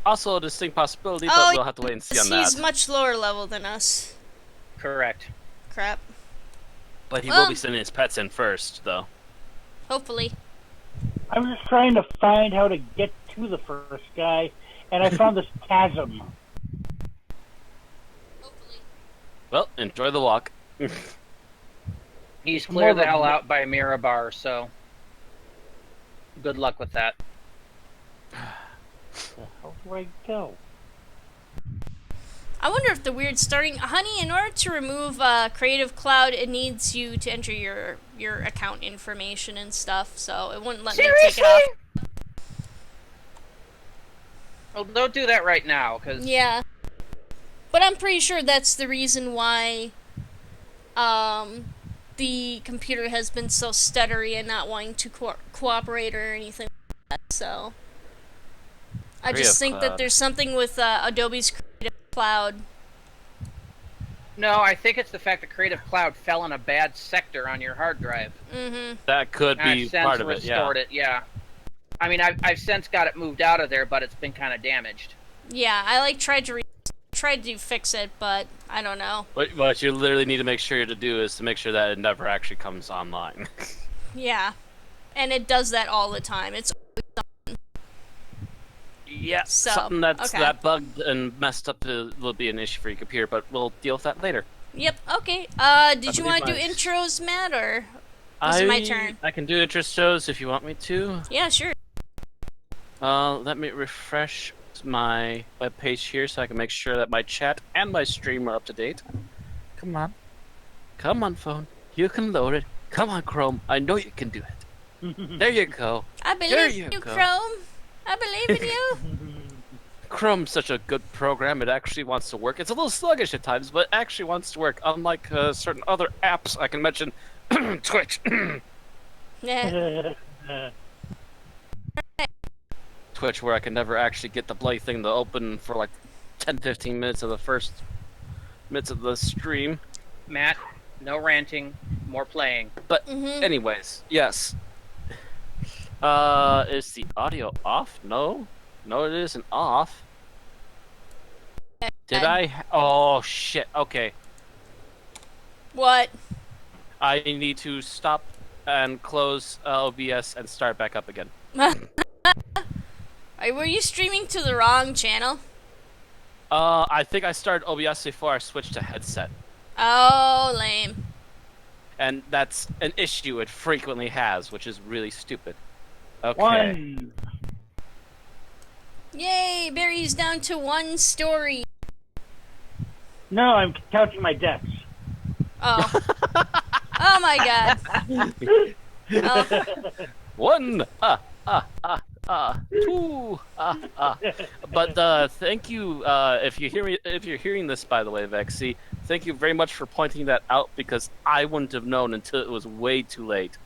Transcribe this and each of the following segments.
also a distinct possibility, but Oh, we'll have to wait and see on he's that. much lower level than us. Correct. Crap. But he will be Well, sending his pets in first, though. hopefully. I'm just trying to find how to get to the first guy, and I found this chasm. Hopefully. Well, enjoy the walk. He's More cleared of the a- hell out by Mirabar, so good luck with that. How do I go? I wonder if the weird starting... Honey, in order to remove Creative Cloud, it needs you to enter your account information and stuff, so it wouldn't let me take it off. Well, don't do that right now, because... Yeah. But I'm pretty sure that's the reason why the computer has been so stuttery and not wanting to cooperate or anything like that, so... I just think that there's something with Adobe's Creative Cloud. No, I think it's the fact that Creative Cloud fell in a bad sector on your hard drive. Mm-hmm. That could And be I've since part of it, yeah. restored it, yeah. I mean, I've since got it moved out of there, but it's been kind of damaged. Yeah, I tried to fix it, but I don't know. What you literally need to make sure to do is to make sure that it never actually comes online. Yeah, and it does that all the time. It's Yeah, So, something that's okay. that bugged and messed up will be an issue for your computer, but we'll deal with that later. Yep. Okay. Did you believe want to do my- intros, Matt, or was it my turn? I can do interest shows if you want me to. Yeah, sure. Let me refresh my webpage here so I can make sure that my chat and my stream are up to date. Come on. Come on, phone. You can load it. Come on, Chrome. I know you can do it. There you go. I There believe you in you, go. Chrome. I believe in you. Chrome's such a good program, it actually wants to work. It's a little sluggish at times, but it actually wants to work, unlike certain other apps I can mention. Twitch. Yeah. Twitch, where I can never actually get the bloody thing to open for like 10-15 minutes of the first minutes of the stream. Matt, no ranting, more playing. But Mhm. anyways, yes. Is the audio off? No. No, it isn't off. Did I? Oh, shit. Okay. What? I need to stop and close OBS and start back up again. Were you streaming to the wrong channel? I think I started OBS before I switched to headset. Oh, lame. And that's an issue it frequently has, which is really stupid. Okay. One. Yay! Barry's down to one story. No, I'm counting my deaths. Oh. Oh my god. Oh. One. Two. But thank you. If you're hearing this, by the way, Vexy, thank you very much for pointing that out because I wouldn't have known until it was way too late.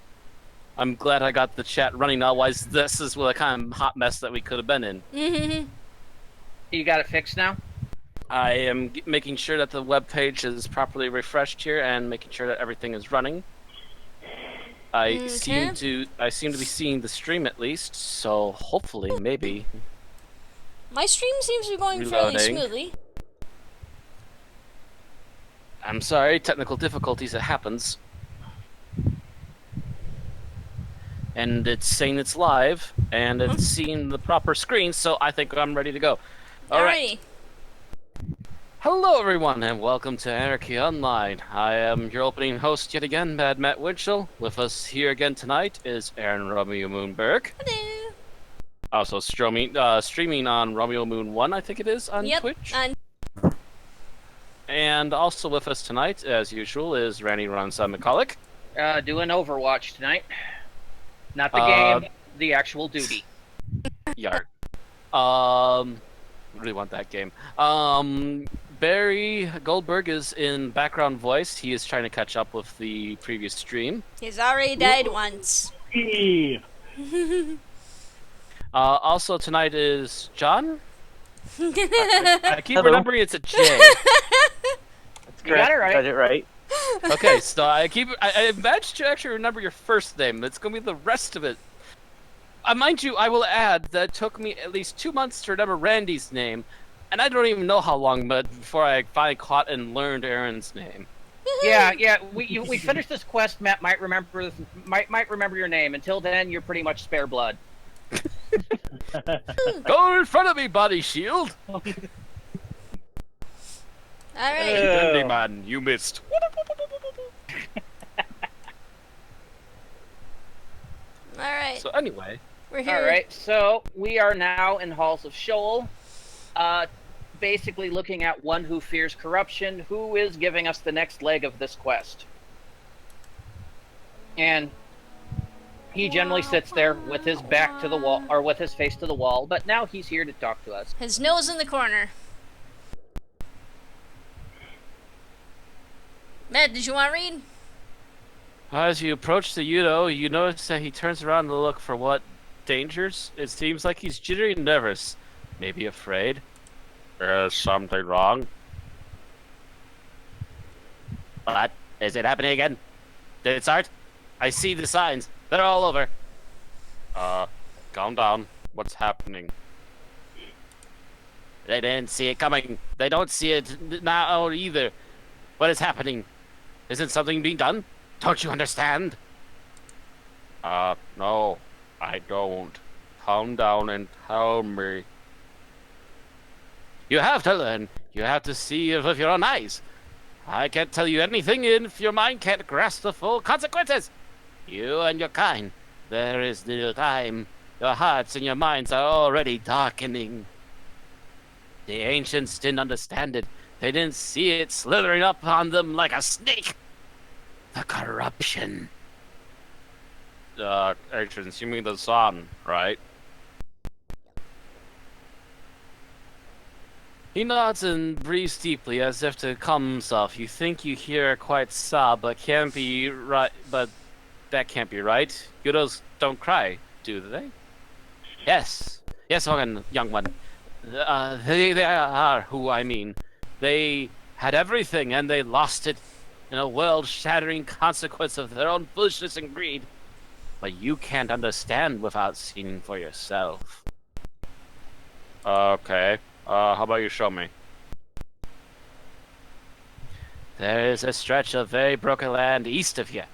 I'm glad I got the chat running. Otherwise, this is the kind of hot mess that we could have been in. Mm-hmm. You got it fixed now? I am making sure that the web page is properly refreshed here and making sure that everything is running. I seem to be seeing the stream at least, so hopefully, maybe. My stream seems to be going fairly Reloading. smoothly. I'm sorry, technical difficulties, it happens. And it's saying it's live, and it's seeing the proper screen, so I think I'm ready to go. Alright. Hello everyone, and welcome to Anarchy Online. I am your opening host yet again, Mad Matt Winchell. With us here again tonight is Aaron Romeo Moonberg. Hello. Also streaming on Romeo Moon 1, I think it is, on Twitch. And also with us tonight, as usual, is Randy Ronson McCulloch. Doing Overwatch tonight. Not the game, the actual duty. Yart. Really want that game. Barry Goldberg is in background voice. He is trying to catch up with the previous stream. He's already died once. Also tonight is John. I keep Hello. remembering it's a J. That's You got it right. Got it right. Okay, so I managed to actually remember your first name. It's gonna be the rest of it. Mind you, I will add that it took me at least 2 months to remember Randy's name, and I don't even know how long, but before I finally caught and learned Aaron's name. Yeah. We finished this quest. Matt might remember your name. Until then, you're pretty much spare blood. Go in front of me, body shield. All right. Dandy man, you missed. All right. So anyway, We're here. All right, so we are now in Halls of Sheol, basically looking at one who fears corruption, who is giving us the next leg of this quest. And he generally sits there with his back to the wall, or with his face to the wall, but now he's here to talk to us. His nose in the corner. Matt, did you want to read? as you approach the Yutto, you notice that he turns around to look for what dangers. It seems like he's jittery and nervous, maybe afraid. Is something wrong? What? Is it happening again? Did it start? I see the signs. They're all over. Calm down. What's happening? They didn't see it coming. They don't see it now either. What is happening? Isn't something being done? Don't you understand? No. I don't. Calm down and tell me. You have to learn. You have to see it with your own eyes. I can't tell you anything if your mind can't grasp the full consequences. You and your kind. There is little time. Your hearts and your minds are already darkening. The ancients didn't understand it. They didn't see it slithering up on them like a snake. The corruption. Ancients, you mean the sun, right? He nods and breathes deeply as if to calm himself. You think you hear a quiet sob, but can't be right. But that can't be right. Yuttos don't cry, do they? Yes, young one. They are who I mean. They had everything and they lost it in a world-shattering consequence of their own foolishness and greed. But you can't understand without seeing for yourself. Okay. How about you show me? There is a stretch of very broken land east of here.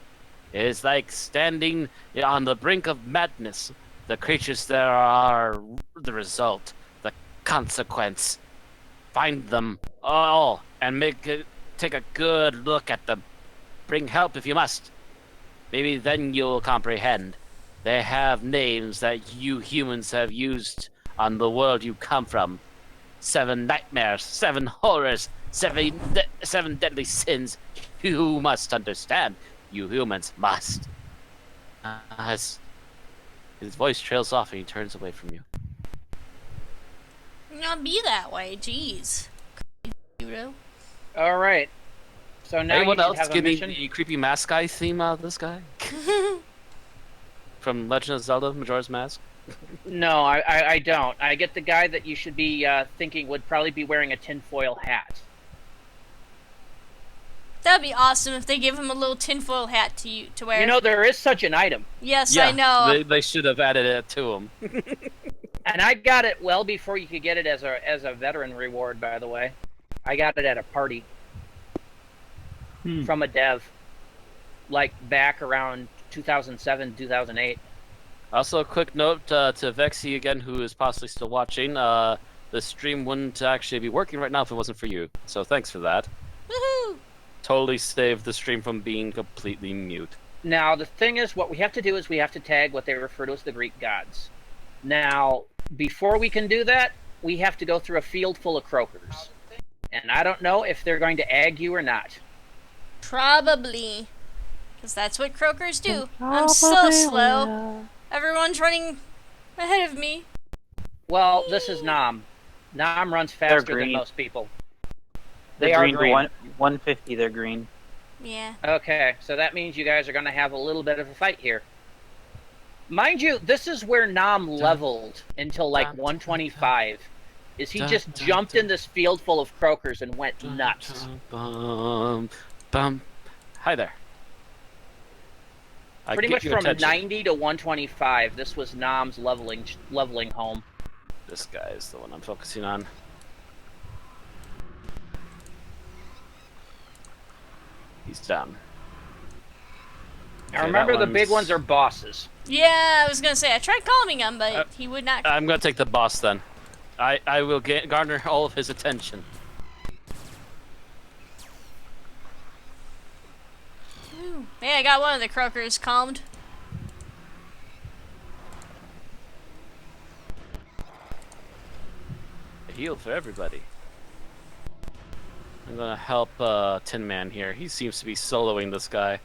It is like standing on the brink of madness. The creatures there are the result, the consequence. Find them all and take a good look at them. Bring help if you must. Maybe then you'll comprehend. They have names that you humans have used on the world you come from. 7 nightmares, 7 horrors, 7 deadly sins. You must understand. You humans must. His voice trails off and he turns away from you. Not be that way, jeez. All right. So now Anyone you should else have a getting mission. the creepy mask guy theme out of this guy? From Legend of Zelda: Majora's Mask? No, I don't. I get the guy that you should be thinking would probably be wearing a tinfoil hat. That'd be awesome if they give him a little tinfoil hat to wear. You know, there is such an item. Yes, Yeah, I know. they should have added it to him. And I got it well before you could get it as a veteran reward, by the way. I got it at a party. From a dev. Like, back around 2007, 2008. Also, a quick note to Vexy again, who is possibly still watching. The stream wouldn't actually be working right now if it wasn't for you. So thanks for that. Woohoo! Totally saved the stream from being completely mute. Now, the thing is, what we have to do is we have to tag what they refer to as the Greek gods. Now, before we can do that, we have to go through a field full of croakers. And I don't know if they're going to ag you or not. Probably. Because that's what croakers do. I'm so slow. Everyone's running ahead of me. Well, this is Nam. Nam runs faster than most people. They They're are green. green. 150, they're green. Yeah. Okay, so that means you guys are going to have a little bit of a fight here. Mind you, this is where Nam leveled until like 125. Is he just jumped in this field full of croakers and went nuts. Hi there. Pretty much from 90 to 125. This was Nom's leveling home. This guy is the one I'm focusing on. He's done. Now remember, the big ones are bosses. Yeah, I was gonna say I tried calling him, but he would not. I'm gonna take the boss then. I will garner all of his attention. Hey, I got one of the croakers calmed. A heal for everybody. I'm gonna help Tin Man here. He seems to be soloing this guy.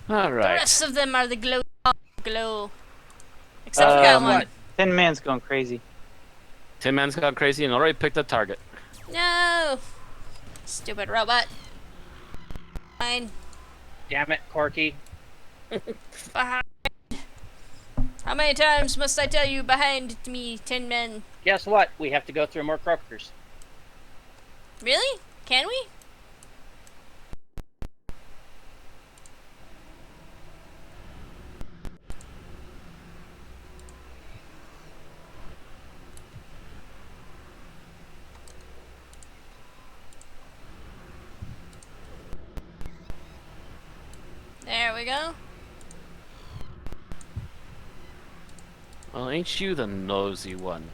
All right. The rest of them are the glow. Except for that one. Tin Man's going crazy. Tin Man's gone crazy and already picked a target. No! Stupid robot. Fine. Damn it, Corky. Behind. How many times must I tell you behind me, Tin Man? Guess what? We have to go through more croakers. Really? Can we? There we go. Well, ain't you the nosy one?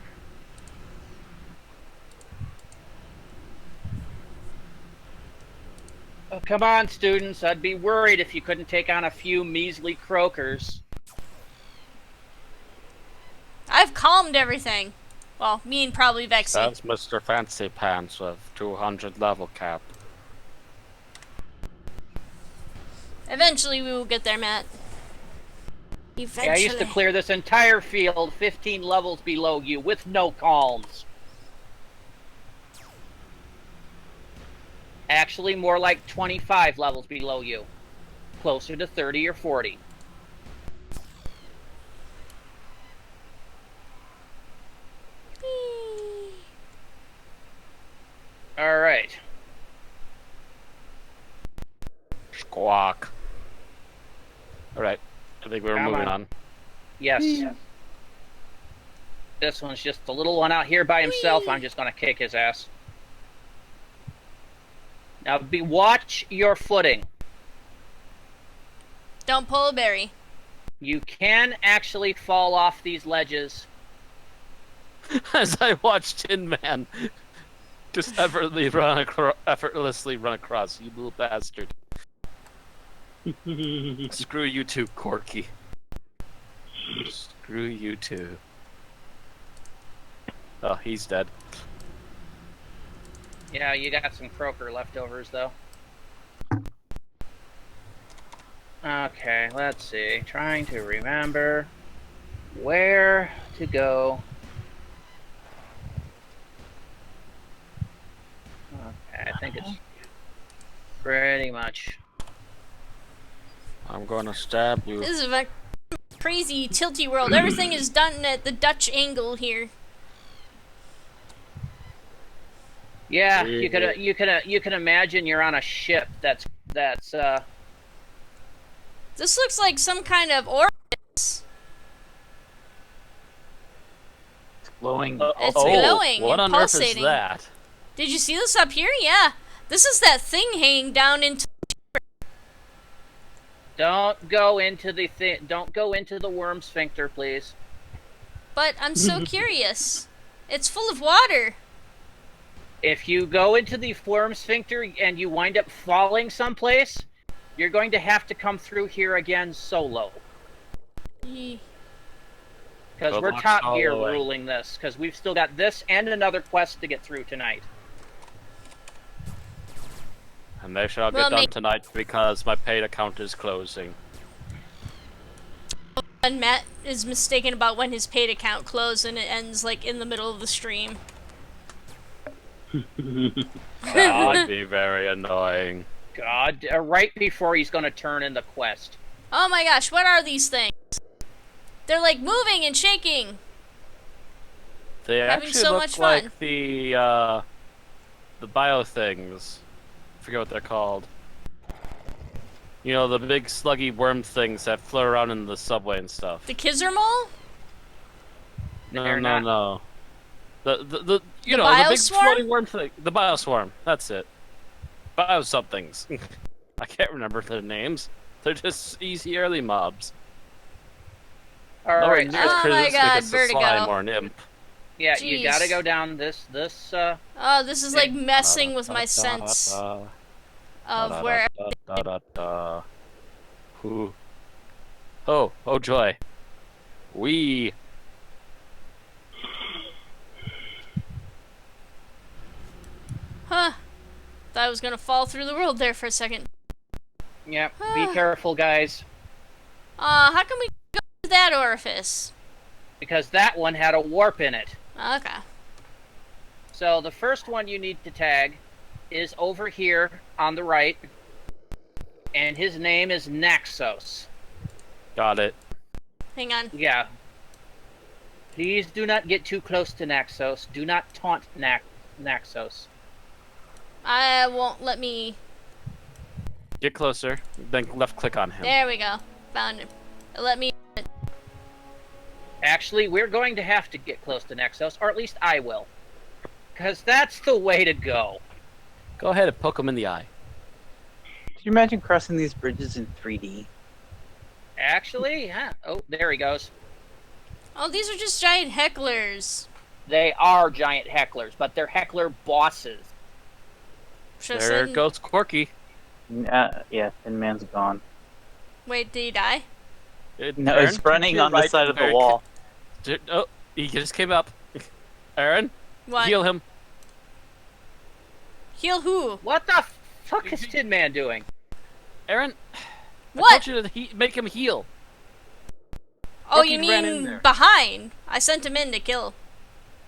Oh, come on, students. I'd be worried if you couldn't take on a few measly croakers. I've calmed everything. Well, me and probably Vexy. That's Mr. Fancy Pants with 200 level cap. Eventually we will get there, Matt. Eventually. Yeah, I used to clear this entire field 15 levels below you with no calms. Actually, more like 25 levels below you. Closer to 30 or 40. Alright. Squawk. Alright, I think we're moving on. Yes. Yeah. This one's just a little one out here by himself. I'm just gonna kick his ass. Now, watch your footing. Don't pull a berry. You can actually fall off these ledges. As I watch Tin Man just effortlessly run across, you little bastard. Screw you too, Corky. Screw you too. Oh, he's dead. Yeah, you got some croaker leftovers, though. Okay, let's see. Trying to remember where to go. Okay, I think it's pretty much... I'm gonna stab you. This is a crazy tilty world. Everything is done at the Dutch angle here. Yeah, you can imagine you're on a ship that's This looks like some kind of orifice. It's glowing. It's glowing what and on earth pulsating. is that? Did you see this up here? Yeah. This is that thing hanging down into... Don't go into the worm sphincter, please. But I'm so curious. It's full of water. If you go into the worm sphincter and you wind up falling someplace, you're going to have to come through here again solo. Because we're Top Gear ruling this, because we've still got this and another quest to get through tonight. And they shall get done tonight because my paid account is closing. And Matt is mistaken about when his paid account closed and it ends like in the middle of the stream. That would be very annoying. God, right before he's going to turn in the quest. Oh my gosh, what are these things? They're like moving and shaking. They Having actually so look much like fun. the bio things. I forget what they're called. You know, the big sluggy worm things that float around in the subway and stuff. The Kizzer Mall? No, They're no, not. no. The you The know, the big Bioswarm? floating worm thing. The bioswarm. That's it. Bio somethings. I can't remember their names. They're just easy early mobs. All Nowhere right. near as Oh my charismatic god, as a slime vertigo. or an imp. Yeah, Jeez. you gotta go down this. Oh, this is like messing with my Da, sense da, of da, where. da. Who? Oh joy. We. Huh. Thought I was gonna fall through the world there for a second. Yep. Be careful, guys, How can we go through that orifice? because that one had a warp in it. Okay. So the first one you need to tag is over here on the right, and his name is Naxos. Got it. Hang on. Yeah. Please do not get too close to Naxos. Do not taunt Naxos. I won't let me. Get closer. Then left click on him. There we go. Found him. Let me. Actually, we're going to have to get close to Naxos, or at least I will. Because that's the way to go. Go ahead and poke him in the eye. Could you imagine crossing these bridges in 3D? Actually, huh? Oh, there he goes. Oh, these are just giant hecklers. They are giant hecklers, but they're heckler bosses. Should've There said- goes Corky. Yeah, Thin Man's gone. Wait, did he die? No, he's running on the side of the wall. Oh, he just came up. Aaron, What? heal him. Heal who? What the fuck is Tin Man doing? Aaron, What? I told you to make him heal. Oh, Rookie you ran in mean there. behind? I sent him in to kill.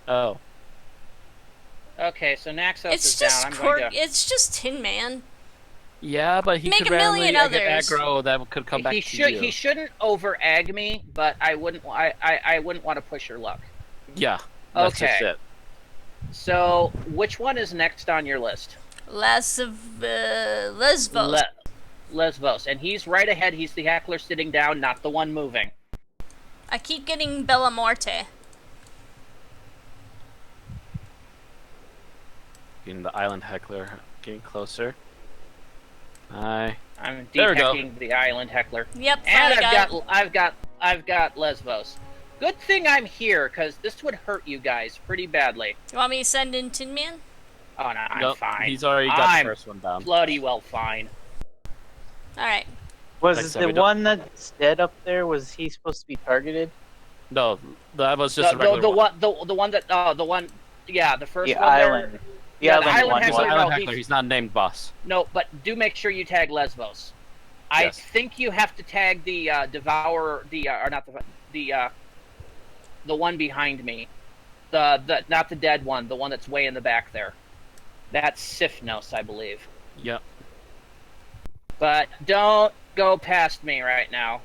Oh. Okay, so Naxos It's is just down. I'm going to... It's just Tin Man. Yeah, but he Make could a million randomly get others. aggro that could come back He to you. He shouldn't over egg me, but I wouldn't. I wouldn't want to push your luck. Yeah. That's just Okay. it. So, which one is next on your list? Lesbos. Lesbos, and he's right ahead. He's the heckler sitting down, not the one moving. I keep getting Bella Morte. Getting the island heckler getting closer. Hi. I'm There we go. de-hecking the island heckler. Yep, And finally I've got Lesbos. Good thing I'm here, because this would hurt you guys pretty badly. You want me to send in Tin Man? Oh, no, I'm Nope, fine. he's already got I'm the first one down. bloody well fine. Alright. Was Like I it said, the we don't- one that's dead up there? Was he supposed to be targeted? No, that was just a regular the one. one, yeah, the first The one there. island. The Yeah, the island island one. He's heckler, an no, island he's- heckler. He's not named boss. No, but do make sure you tag Lesbos. I Yes. think you have to tag the Devourer, or not the one behind me, the not the dead one, the one that's way in the back there. That's Sifnos, I believe. Yep. But don't go past me right now,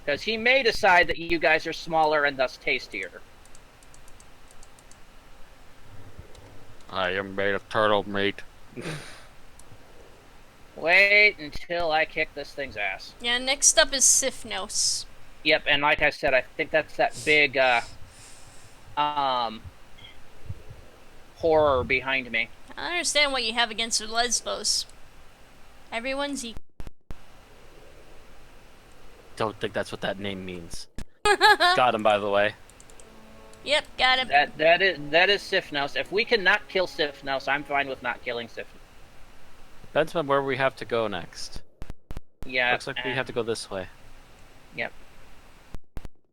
because he may decide that you guys are smaller and thus tastier. I am made of turtle meat. Wait until I kick this thing's ass. Yeah, next up is Sifnos. Yep, and like I said, I think that's that big horror behind me. I don't understand what you have against Lesbos. Everyone's equal. Don't think that's what that name means. Got him, by the way. Yep, got him. That is Sifnos. If we cannot kill Sifnos, I'm fine with not killing Sifnos. Depends on where we have to go next. Yeah. Looks like we have to go this way. Yep.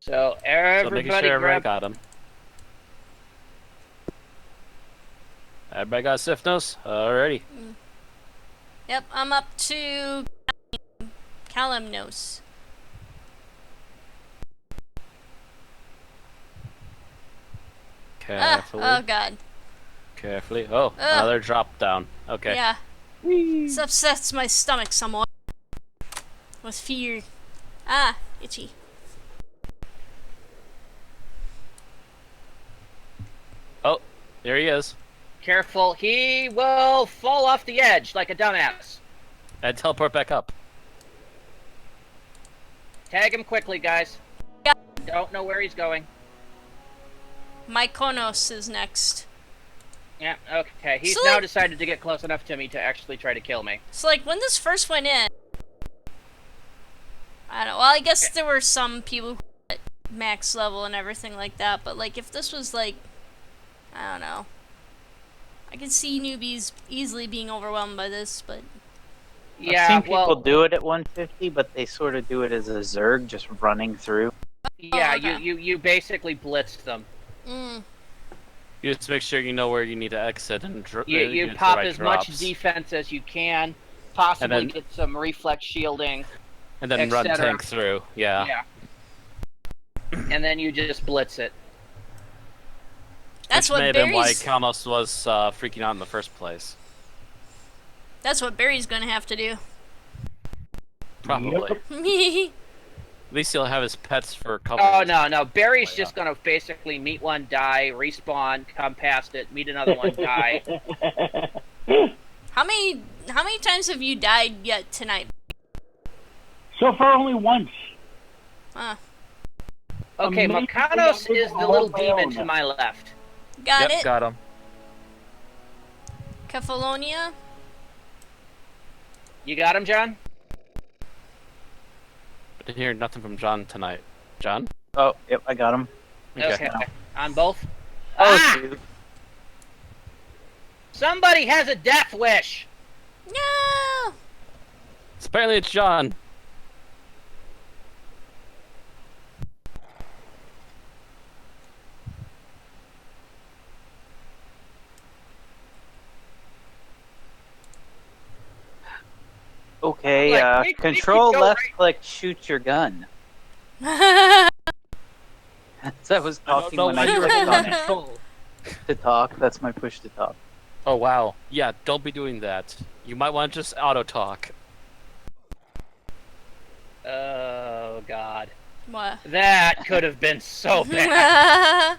So So everybody making sure everybody grab. got him. Everybody got Sifnos? Alrighty. Yep, I'm up to Kalimnos. Carefully. Oh god. Carefully. Oh, another drop down. Okay. Yeah. This upsets my stomach somewhat. With fear. Ah, itchy. Oh, there he is. Careful, he will fall off the edge like a dumbass. And teleport back up. Tag him quickly, guys. Yeah. Don't know where he's going. Mykonos is next. Yeah, okay. He's So, now like- decided to get close enough to me to actually try to kill me. So, like, when this first went in, I don't know, well, I guess there were some people who were at max level and everything like that, but, like, if this was, like, I don't know. I could see newbies easily being overwhelmed by this, but... Yeah, I've seen people well, do it at 150, but they sort of do it as a Zerg, just running through. yeah, Oh, okay. you basically blitzed them. Mm. You just make sure you know where you need to exit and You use the pop right as drops. much defense as you can, possibly And then- get some reflex shielding, and then run etc. tank through. Yeah. And then you just blitz it. That's Which may what have been why Barry's... Kalmos was freaking out in the first place. That's what Barry's gonna have to do. Probably. Yep. At least he'll have his pets for cover. Oh, no. Barry's Oh, yeah. just gonna basically meet one, die, respawn, come past it, meet another one, die. How many times have you died yet tonight? So far, only once. Huh. Okay, Amazing. Mykonos is the little Oh, demon my to my left. Got Yep, it. got him. Kefalonia. You got him, John? I didn't hear nothing from John tonight. John? Oh, yep, I got him. Okay. No. On both? Oh, Ah! dude. Somebody has a death wish! No. Apparently it's John. Okay, Like, we control could go left right- click, shoot your gun. As I was talking when I clicked on it. control. To talk, that's my push to talk. Oh wow. Yeah, don't be doing that. You might want to just auto talk. Oh, God. What? That could have been so bad.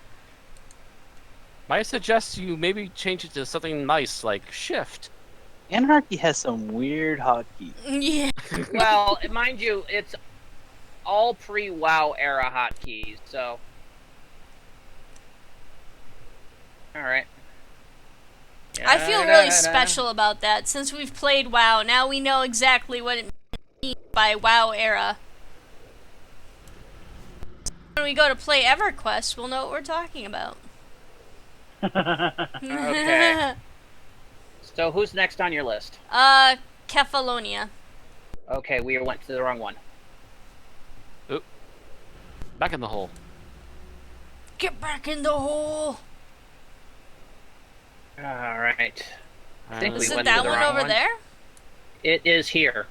Might I suggest you maybe change it to something nice like shift. Anarchy has some weird hotkeys. Yeah. Well, mind you, it's all pre-WoW era hotkeys, so... Alright. I feel really special about that. Since we've played WoW, now we know exactly what it means by WoW era. When we go to play EverQuest, we'll know what we're talking about. Okay. So who's next on your list? Kefalonia. Okay, we went to the wrong one. Back in the hole. Get back in the hole. Alright. I think we Is it went to that the one wrong over one. there? It is here.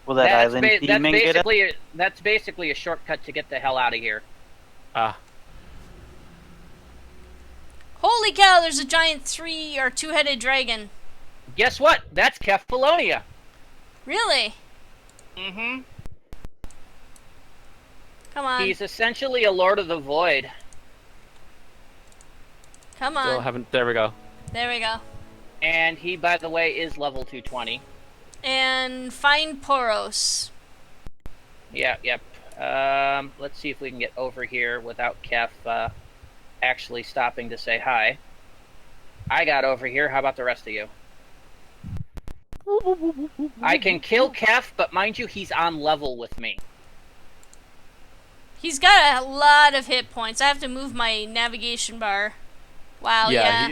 Will that island demon get it? That's basically a shortcut to get the hell out of here. Ah. Holy cow, there's a giant 3 or 2-headed dragon. Guess what? That's Kefalonia. Really? Mm-hmm. Come on. He's essentially a Lord of the Void. Come Still on. haven't. There we go. There we go. And he, by the way, is level 220. And find Poros. Yeah, yep. Let's see if we can get over here without Kef actually stopping to say hi. I got over here. How about the rest of you? I can kill Kef, but mind you, he's on level with me. He's got a lot of hit points. I have to move my navigation bar. Wow, yeah.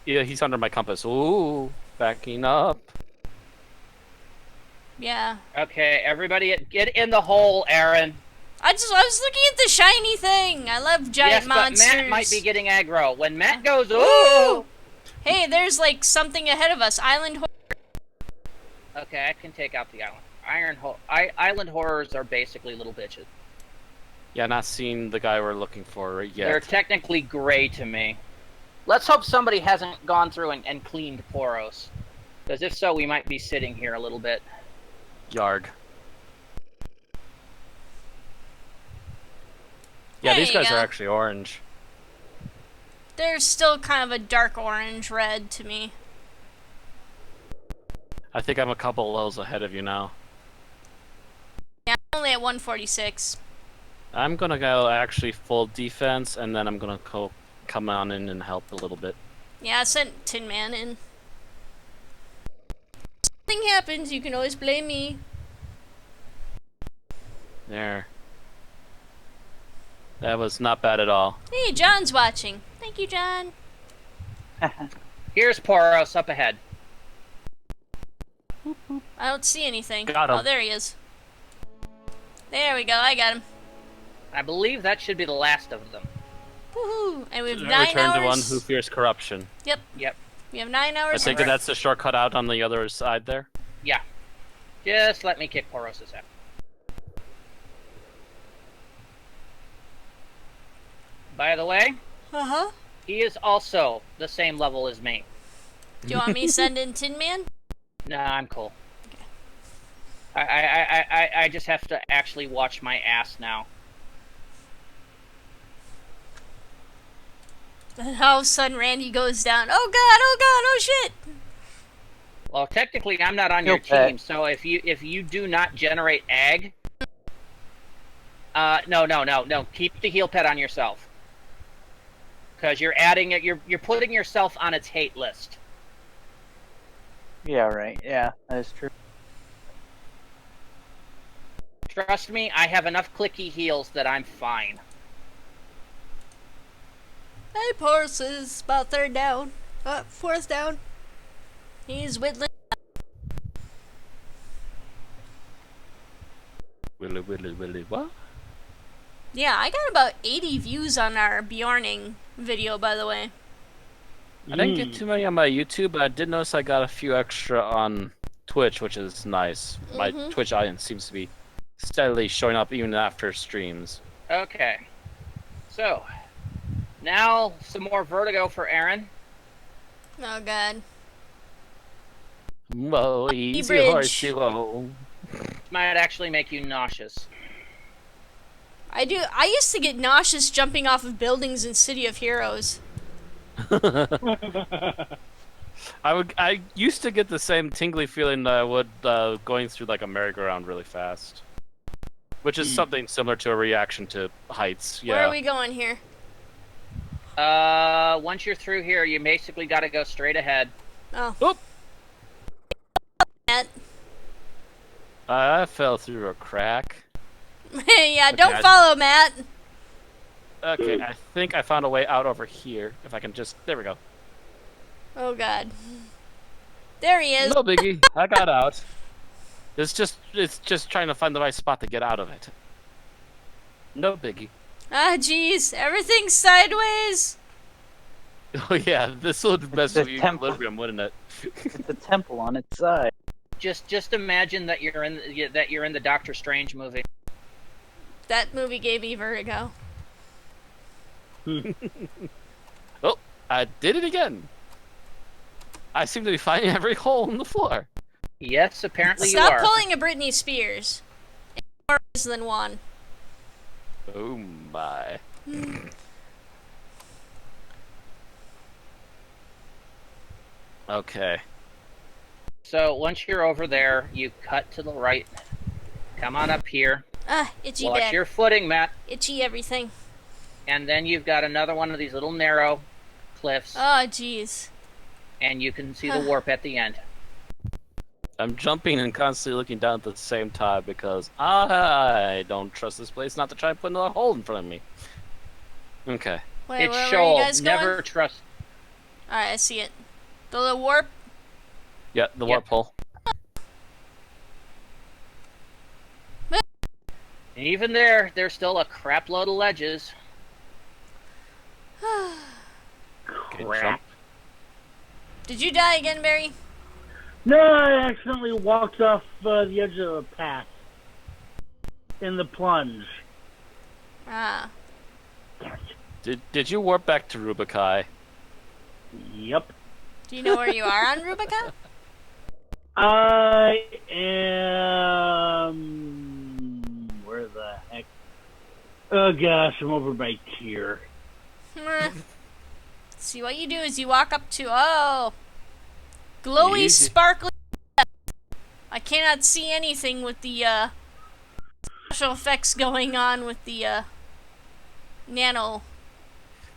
He's under my compass. Ooh, backing up. Yeah. Okay, everybody, get in the hole, Aaron. I was looking at the shiny thing. I love giant Yes, monsters. but Matt might be getting aggro. When Matt goes, Ooh! ooh! Hey, there's like something ahead of us. Island. Okay, I can take out the island. Island horrors are basically little bitches. Yeah, not seeing the guy we're looking for yet. They're technically gray to me. Let's hope somebody hasn't gone through and cleaned Poros. Because if so, we might be sitting here a little bit. Yarg. Yeah, There these you guys go. are actually orange. They're still kind of a dark orange red to me. I think I'm a couple levels ahead of you now. Yeah, I'm only at 146. I'm gonna go actually full defense, and then I'm gonna come on in and help a little bit. Yeah, I sent Tin Man in. If something happens, you can always blame me. There. That was not bad at all. Hey, John's watching. Thank you, John. Here's Poros up ahead. I don't see anything. Got him. Oh, there he is. There we go. I got him. I believe that should be the last of them. Woohoo! And we have 9 Return to one hours. who fears corruption. Yep. Yep. We have 9 I hours. think that's the shortcut out on the other side there. Yeah. Just let me kick Poros' ass. By the way, Uh-huh. he is also the same level as me. Do you want me to send in Tin Man? Nah, I'm cool. I just have to actually watch my ass now. And all of a sudden Randy goes down. Oh god, oh shit! Well, technically, I'm not on your team, so if you do not generate ag, no, keep the heal pet on yourself, because you're adding it. You're putting yourself on its hate list. Yeah, right. Yeah, that is true. Trust me, I have enough clicky heals that I'm fine. Hey, Porus is about 3rd down. 4th down. He's whittling. Willy, what? Yeah, I got about 80 views on our Bjorning video, by the way. I didn't get too many on my YouTube, but I did notice I got a few extra on Twitch, which is nice. My Twitch audience seems to be steadily showing up even after streams. Okay. So, now some more vertigo for Aaron. Oh god. Whoa, easy bridge. horsey, whoa. Might actually make you nauseous. I used to get nauseous jumping off of buildings in City of Heroes. I used to get the same tingly feeling that I would going through like a merry-go-round really fast. Which is something similar to a reaction to heights, yeah. Where are we going here? Once you're through here, you basically got to go straight ahead. Oh. Oop! Matt. I fell through a crack. Yeah, don't Okay, follow Matt. Okay, I think I found a way out over here. If I can just... There we go. Oh god. There he is. No biggie. I got out. It's just trying to find the right spot to get out of it. No biggie. Ah, jeez. Everything's sideways. Oh yeah, this would mess The with your temple. equilibrium, wouldn't it? It's a temple on its side. Just imagine that you're in the Doctor Strange movie. That movie gave me vertigo. Oh, I did it again. I seem to be finding every hole in the floor. Yes, apparently you Stop are. pulling a Britney Spears. It's more ways than one. Oh my. Okay. So once you're over there, you cut to the right. Come on up here. Ah, itchy Watch back. your footing, Matt. Itchy everything. And then you've got another one of these little narrow cliffs, Oh, jeez. and you can see the warp at the end. I'm jumping and constantly looking down at the same time because I don't trust this place not to try and put another hole in front of me. Okay. Wait, It's where were Shoal. you guys Never going? trust. Alright, I see it. The little warp. Yeah, the warp hole. And even there, there's still a crap load of ledges. Okay, Crap. jump. Did you die again, Barry? No, I accidentally walked off the edge of the path in the plunge. Ah. Did you warp back to Rubikai? Yep. Do you know where you are on Rubica? I am... Where the heck? Oh gosh, I'm over by here. See, what you do is you walk up to, oh, glowy, Easy. sparkly. I cannot see anything with the special effects going on with the nano.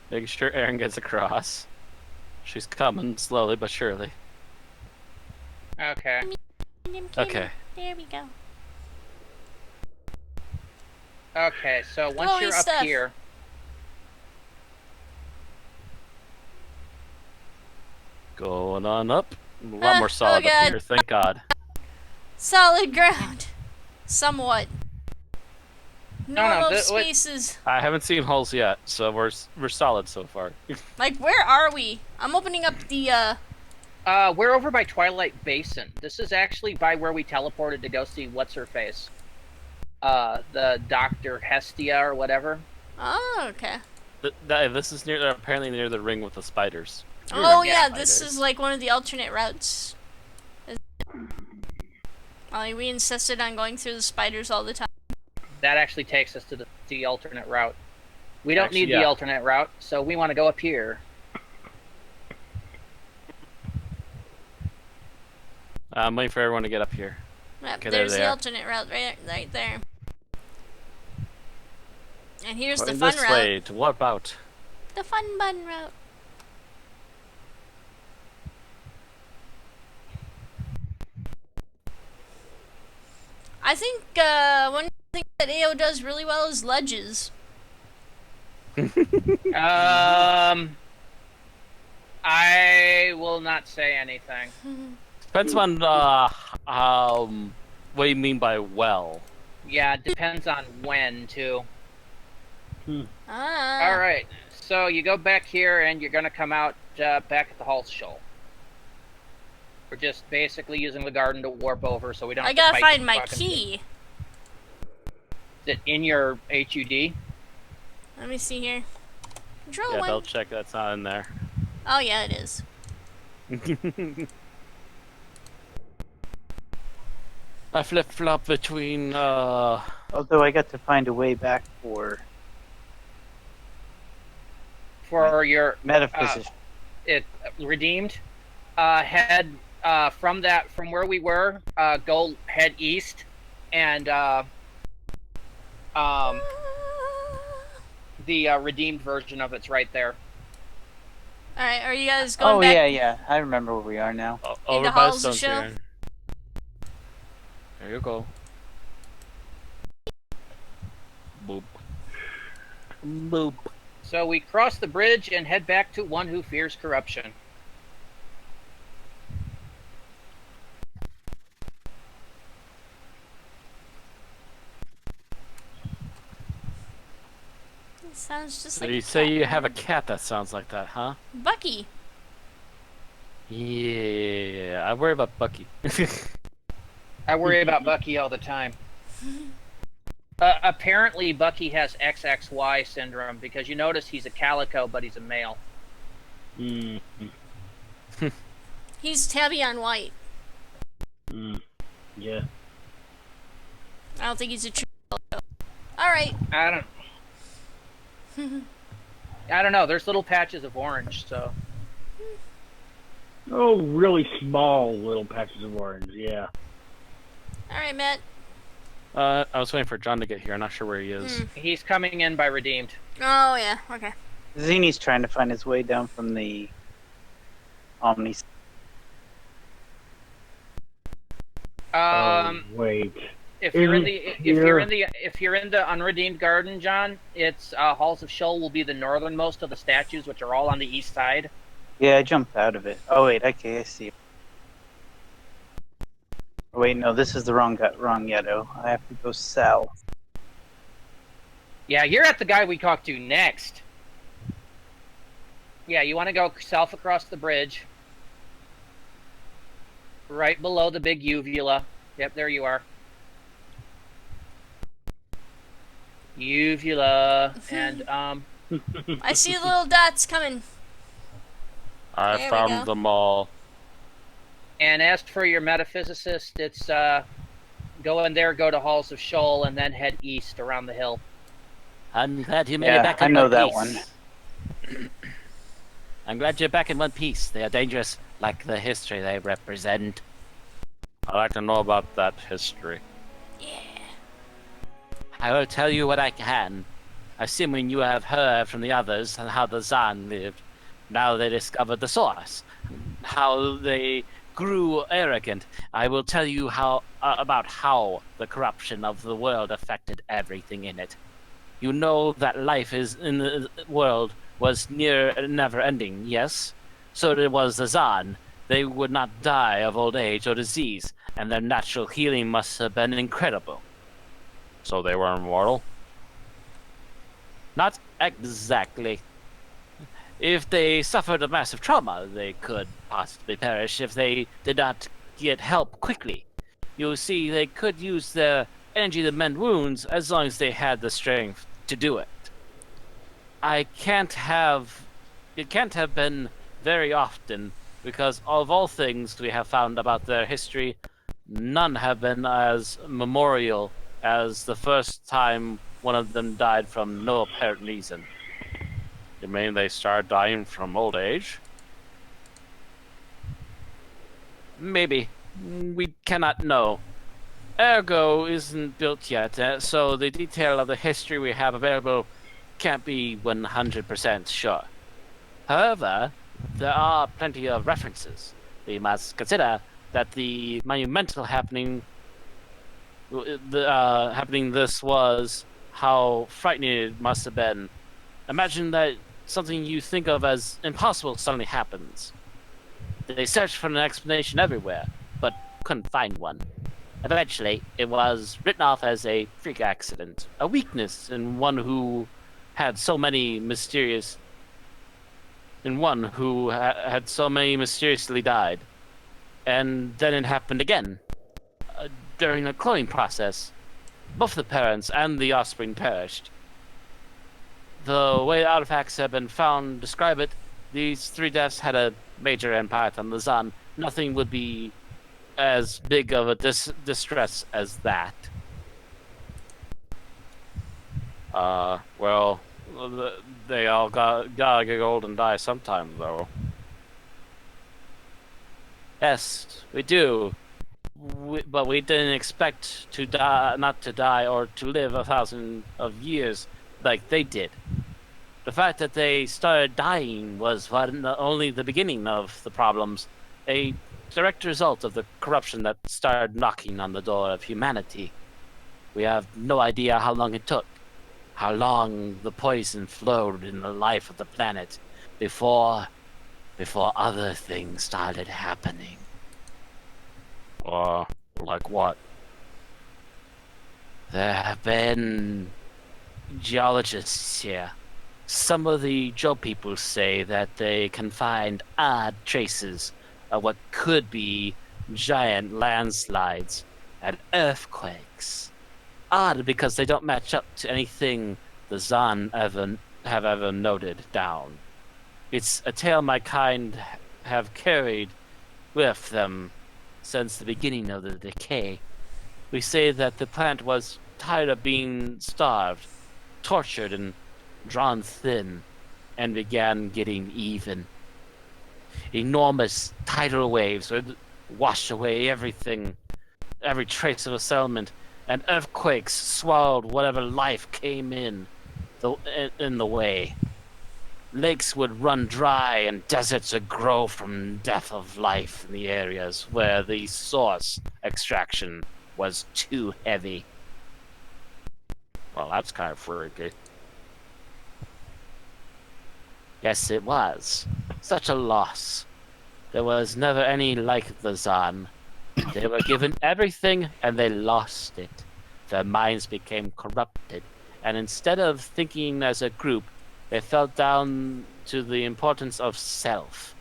Making sure Aaron gets across. She's coming slowly but surely. Okay. Okay. There we go. Okay, so once Glowy you're stuff. up here, Going on up. A lot more Oh, solid God. up here, thank God. Solid ground. Somewhat. No, Normal what- spaces. I haven't seen holes yet, so we're solid so far. Like, where are we? I'm opening up the, we're over by Twilight Basin. This is actually by where we teleported to go see what's-her-face. The Dr. Hestia or whatever. Oh, okay. This is apparently near the ring with the spiders. Oh, Yeah, yeah, this is like one of the alternate routes. We insisted on going through the spiders all the time. That actually takes us to the alternate route. We don't Actually, need yeah. the alternate route, so we want to go up here. I'm waiting for everyone to get up here. Yep, Okay, there there's they the are. alternate route right there. And here's the Going fun this route. way to what out? The fun bun route. I think one thing that AO does really well is ledges. I will not say anything. Depends on what you mean by well. Yeah, it depends on when, too. Ah. Alright, so you go back here and you're going to come out back at the Halls Shoal. We're just basically using the garden to warp over so we don't I have to gotta fight find my fucking key. thing. Is it in your HUD? Let me see here. Control Yeah, one. double check that's not in there. Oh yeah, it is. I flip-flop between Although I got to find a way back for For your metaphysics. it redeemed, head from where we were, go head east, and the redeemed version of it's right there. Alright, are you guys going Oh back? yeah. I remember where we are now. over the by the halls of stones shell? here. There you go. Boop. Boop. So we cross the bridge and head back to One Who Fears Corruption. It sounds just So like you a say cat. you have a cat that sounds like that, huh? Bucky. Yeah, I worry about Bucky. I worry about Bucky all the time. Apparently, Bucky has XXY syndrome because you notice he's a calico, but he's a male. He's tabby on white. Yeah. I don't think he's a true. Alright. I don't know. There's little patches of orange, so. Oh, really small little patches of orange, yeah. Alright, Matt. I was waiting for John to get here. I'm not sure where he is. He's coming in by redeemed. Oh, yeah. Okay. Zini's trying to find his way down from the Omni. Wait. If you're in the Here. if you're in the unredeemed garden, John, it's Halls of Shoal will be the northernmost of the statues, which are all on the east side. Yeah, I jumped out of it. Oh wait, okay, I see. Oh, wait, no, this is the wrong Yutto. I have to go south. Yeah, you're at the guy we talked to next. Yeah, you want to go south across the bridge, right below the big uvula. Yep, there you are. Uvula, and I see the little dots coming. I There we found go. them all. and as for your metaphysicist, it's go in there, go to Halls of Shoal, and then head east around the hill. I'm glad you made it back I in know one that piece. one. I'm glad you're back in one piece. They are dangerous, like the history they represent. I'd like to know about that history. Yeah. I will tell you what I can. Assuming you have heard from the others on how the Zan lived. Now they discovered the source. How they grew arrogant. I will tell you about how the corruption of the world affected everything in it. You know that life is in the world was near never ending, yes? So it was the Zan. They would not die of old age or disease, and their natural healing must have been incredible. So they were immortal? Not exactly. If they suffered a massive trauma, they could possibly perish if they did not get help quickly. You see, they could use their energy to mend wounds as long as they had the strength to do it. I can't have. It can't have been very often, because of all things we have found about their history, none have been as memorial as the first time one of them died from no apparent reason. You mean they started dying from old age? Maybe. We cannot know. Ergo isn't built yet, so the detail of the history we have available can't be 100% sure. However, there are plenty of references. We must consider that the monumental happening this was how frightening it must have been. Imagine that something you think of as impossible suddenly happens. They searched for an explanation everywhere, but couldn't find one. Eventually, it was written off as a freak accident, a weakness in one who had so many mysterious had so many mysteriously died. And then it happened again. During the cloning process, both the parents and the offspring perished. The way the artifacts have been found describe it, these three deaths had a major impact on the Zan. Nothing would be as big of a distress as that. Well, they all gotta get old and die sometime, though. Yes, we do. But we didn't expect to die, not to die, or to live 1,000 of years like they did. The fact that they started dying was only the beginning of the problems, a direct result of the corruption that started knocking on the door of humanity. We have no idea how long it took, how long the poison flowed in the life of the planet before other things started happening. Like what? There have been geologists here. Some of the Joe people say that they can find odd traces of what could be giant landslides and earthquakes. Odd because they don't match up to anything the Zan have ever noted down. It's a tale my kind have carried with them since the beginning of the decay. We say that the plant was tired of being starved, tortured, and drawn thin, and began getting even. Enormous tidal waves would wash away everything, every trace of a settlement, and earthquakes swallowed whatever life came in the way. Lakes would run dry and deserts would grow from death of life in the areas where the source extraction was too heavy. Well, that's kind of freaky. Yes, it was. Such a loss. There was never any like the Zan. They were given everything and they lost it. Their minds became corrupted, and instead of thinking as a group, they fell down to the importance of self,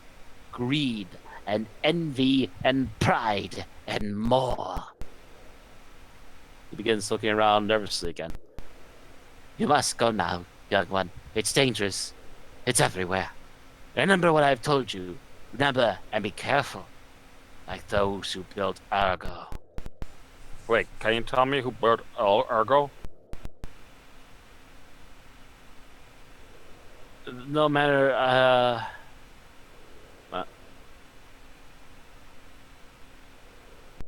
greed, and envy, and pride, and more. He begins looking around nervously again. You must go now, young one. It's dangerous. It's everywhere. Remember what I've told you. Remember and be careful. Like those who built Argo. Wait, can you tell me who built Argo? no matter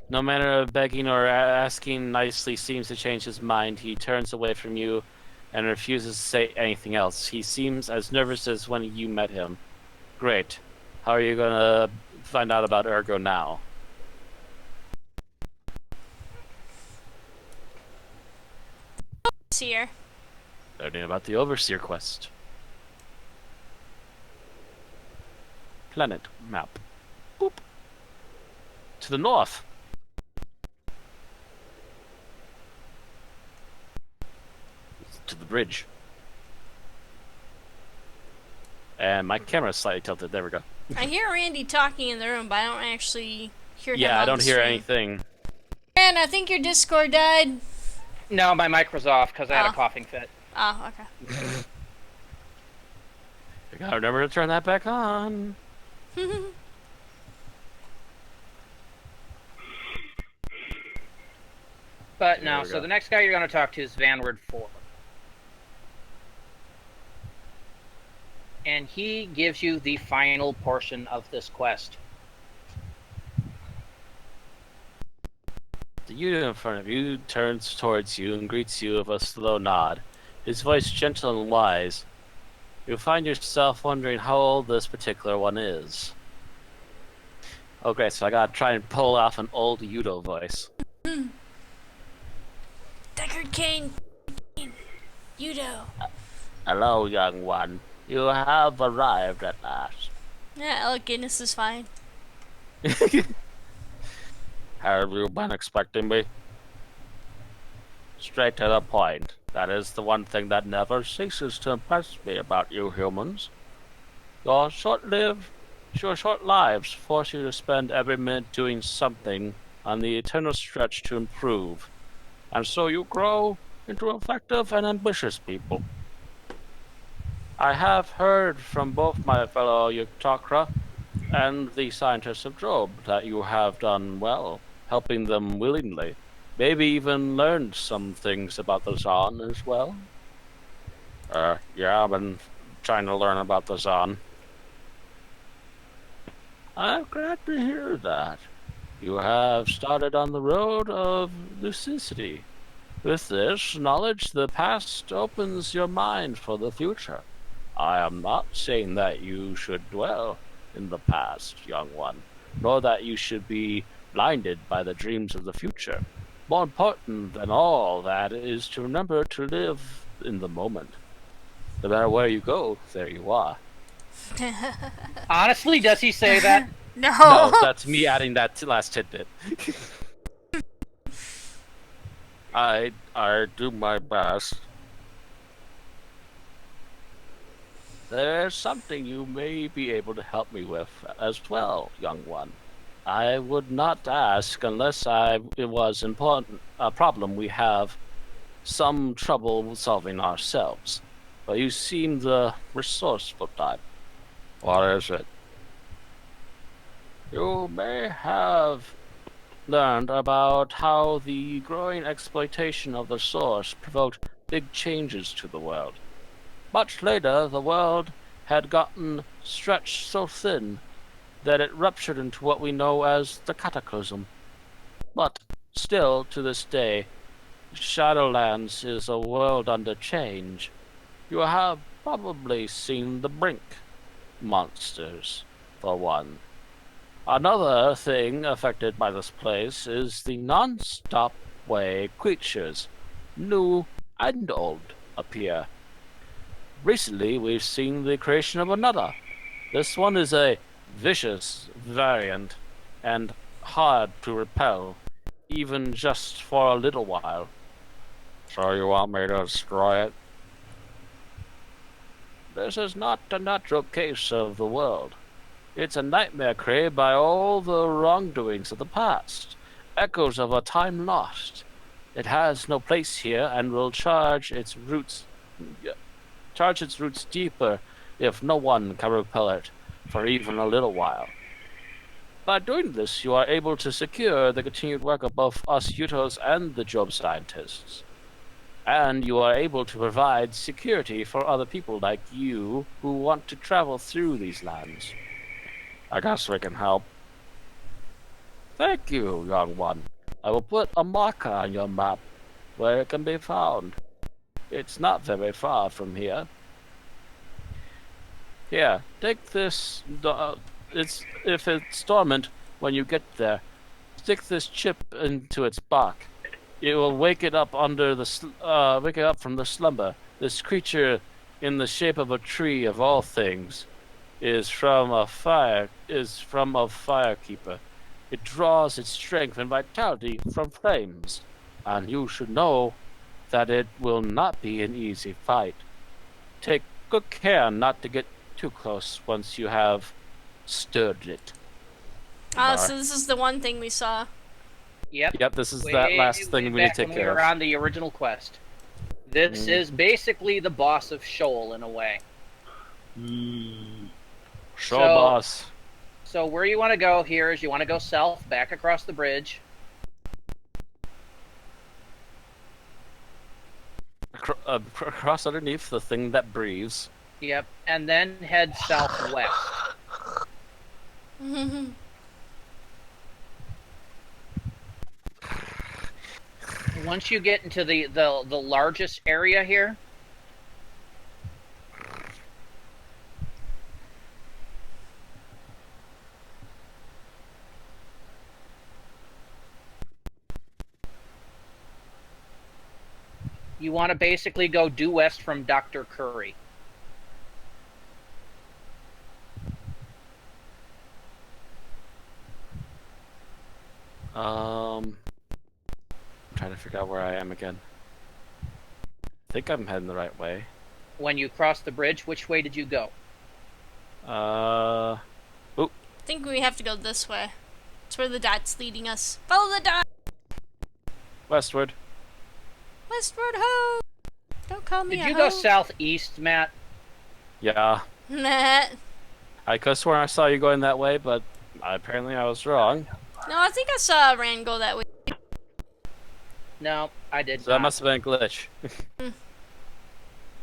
no matter begging or asking nicely seems to change his mind. He turns away from you and refuses to say anything else. He seems as nervous as when you met him. Great. How are you gonna find out about Ergo now? It's here. Learning about the Overseer quest. Planet map. Boop. To the north. To the bridge. And my camera's slightly tilted. There we go. I hear Randy talking in the room, but I don't actually hear him Yeah, on I don't the hear stream. anything. And I think your Discord died. No, my mic was off because I had Oh. a coughing fit. Oh, okay. I gotta remember to turn that back on. But There no, we so go. the next guy you're going to talk to is Vanward 4. And he gives you the final portion of this quest. The unit in front of you turns towards you and greets you with a slow nod, his voice gentle and wise. You find yourself wondering how old this particular one is. Okay, so I gotta try and pull off an old Yuto voice. Deckard Cain. Yuto. Hello, young one. You have arrived at last. Yeah, Alec Guinness is fine. Have you been expecting me? Straight to the point. That is the one thing that never ceases to impress me about you humans. Your short lives force you to spend every minute doing something on the eternal stretch to improve, and so you grow into effective and ambitious people. I have heard from both my fellow Yutokra and the scientists of Job that you have done well, helping them willingly. Maybe even learned some things about the Zon as well. Yeah, I've been trying to learn about the Zon. I'm glad to hear that. You have started on the road of lucidity. With this knowledge, the past opens your mind for the future. I am not saying that you should dwell in the past, young one, nor that you should be blinded by the dreams of the future. More important than all that is to remember to live in the moment. No matter where you go, there you are. Honestly, does he say that? No, that's me adding that last tidbit. I do my best. There's something you may be able to help me with as well, young one. I would not ask unless it was important a problem we have some trouble solving ourselves. But you seem the resourceful type. What is it? You may have learned about how the growing exploitation of the source provoked big changes to the world. Much later, the world had gotten stretched so thin that it ruptured into what we know as the Cataclysm. But still, to this day, Shadowlands is a world under change. You have probably seen the Brink monsters, for one. Another thing affected by this place is the non-stop way creatures, new and old, appear. Recently, we've seen the creation of another. This one is a vicious variant and hard to repel, even just for a little while. So you want me to destroy it? This is not a natural case of the world. It's a nightmare created by all the wrongdoings of the past, echoes of a time lost. It has no place here and will charge its roots deeper if no one can repel it for even a little while. By doing this, you are able to secure the continued work of both us Yuttos and the Job scientists. And you are able to provide security for other people like you who want to travel through these lands. I guess we can help. Thank you, young one. I will put a marker on your map where it can be found. It's not very far from here. Here, take this. If it's dormant when you get there, stick this chip into its bark. It will wake it up wake it up from the slumber. This creature, in the shape of a tree of all things, is from a firekeeper. It draws its strength and vitality from flames, and you should know that it will not be an easy fight. Take good care not to get too close once you have stirred it. So this is the one thing we saw. Yep, this is that last thing we need to take when care we of. were on the original quest. This is basically the boss of Shoal in a way. Show boss. So where you want to go here is you want to go south, back across the bridge. Across underneath the thing that breathes. Yep, and then head southwest. Once you get into the largest area here, you want to basically go due west from Dr. Curry. I'm trying to figure out where I am again. I think I'm heading the right way. When you cross the bridge, which way did you go? I think we have to go this way. It's where the dot's leading us. Follow the dot! Westward. Westward ho! Don't call me Did a you ho. go southeast, Matt? Yeah. Nah. I could have sworn I saw you going that way, but apparently I was wrong. No, I think I saw Rand go that way. No, I did So not. that must have been a glitch.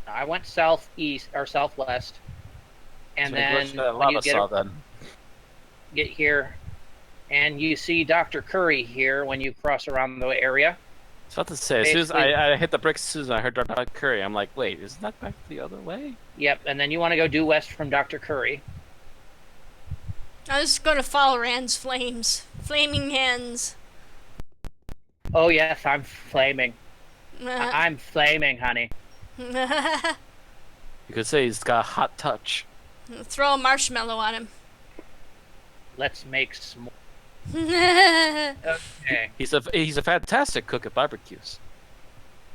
I went southeast or southwest, and then when you get here, and you see Dr. Curry here when you cross around the area. I was about to say, as soon as I hit the bricks, as soon as I heard Dr. Curry, I'm like, wait, isn't that back the other way? Yep, and then you want to go due west from Dr. Curry. I was gonna follow Rand's flames. Flaming hands. Oh yes, I'm flaming. I'm flaming, honey. You could say he's got a hot touch. Throw a marshmallow on him. Let's make s'mores. Okay. He's a fantastic cook at barbecues.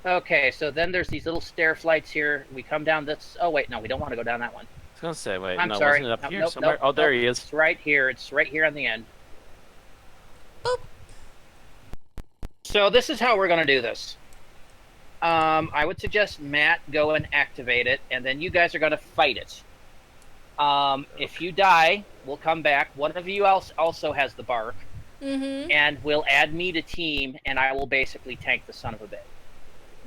Okay, so then there's these little stair flights here. We come down this. Oh wait, no, we don't want to go down that one. I was gonna say, wait, I'm no, sorry. wasn't it up Nope, here nope, somewhere? nope, Oh, there nope. he is. It's right here. It's right here on the end. Boop. So this is how we're gonna do this. I would suggest Matt go and activate it, and then you guys are gonna fight it. If you die, we'll come back. One of you else also has the bark, and we'll add me to team, and I will basically tank the son of a bitch.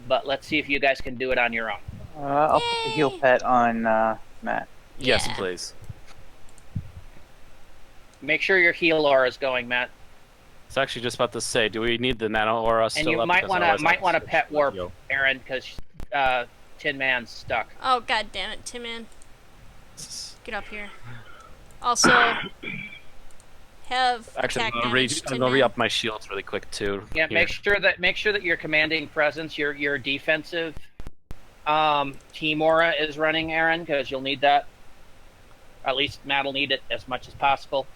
But let's see if you guys can do it on your own. I'll put the heal pet on Matt. Yes, Yeah. please. Make sure your heal aura is going, Matt. I was actually just about to say, do we need the nano aura still And you up? might Because want otherwise to I'll switch pet to warp, Yo. Aaron, because Tin Man's stuck. Oh, god damn it, Tim Man. Get up here. Also, have Actually, attack I'm gonna damage, Tin Man. re-up my shields really quick too. Yeah, Here. make sure that your commanding presence, your defensive team aura is running, Aaron, because you'll need that. At least Matt will need it as much as possible.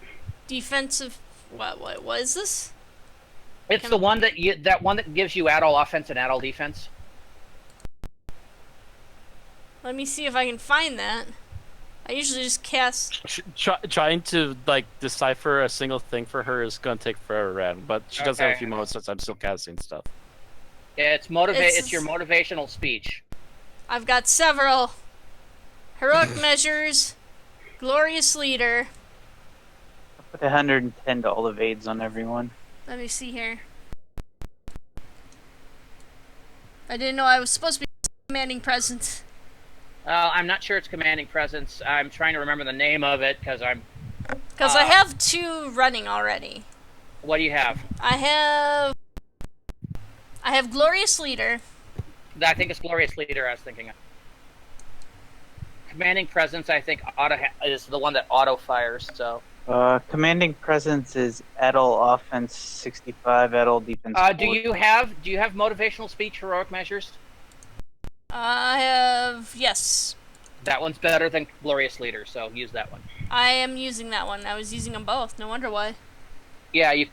Defensive. What is this? It's the one that gives you add all offense and add all defense. Let me see if I can find that. I usually just cast. Trying to like decipher a single thing for her is gonna take forever, Rand. But she does have a Okay. few moments since I'm still casting stuff. Yeah, it's your motivational speech. I've got several. Heroic measures. Glorious leader. Put 110 to all evades on everyone. Let me see here. I didn't know I was supposed to be commanding presence. I'm not sure it's commanding presence. I'm trying to remember the name of it because I'm. Because I have 2 running already. What do you have? I have Glorious Leader. I think it's Glorious Leader I was thinking of. Commanding Presence, I think, is the one that auto fires, so... Commanding Presence is Edel Offense 65, Edel Defense 40. Do you have Motivational Speech, Heroic Measures? I have... yes. That one's better than Glorious Leader, so use that one. I am using that one. I was using them both. No wonder why. Yeah, you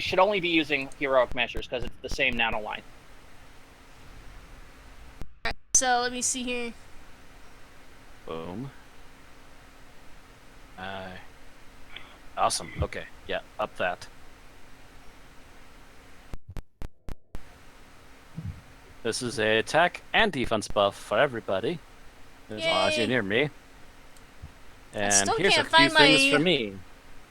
should only be using Heroic Measures, because it's the same nano line. Alright, so let me see here. Boom. Awesome. Okay. Yeah, up that. This is a attack and defense buff for everybody, as long as you're near me. And still here's a can't few find things my- for me.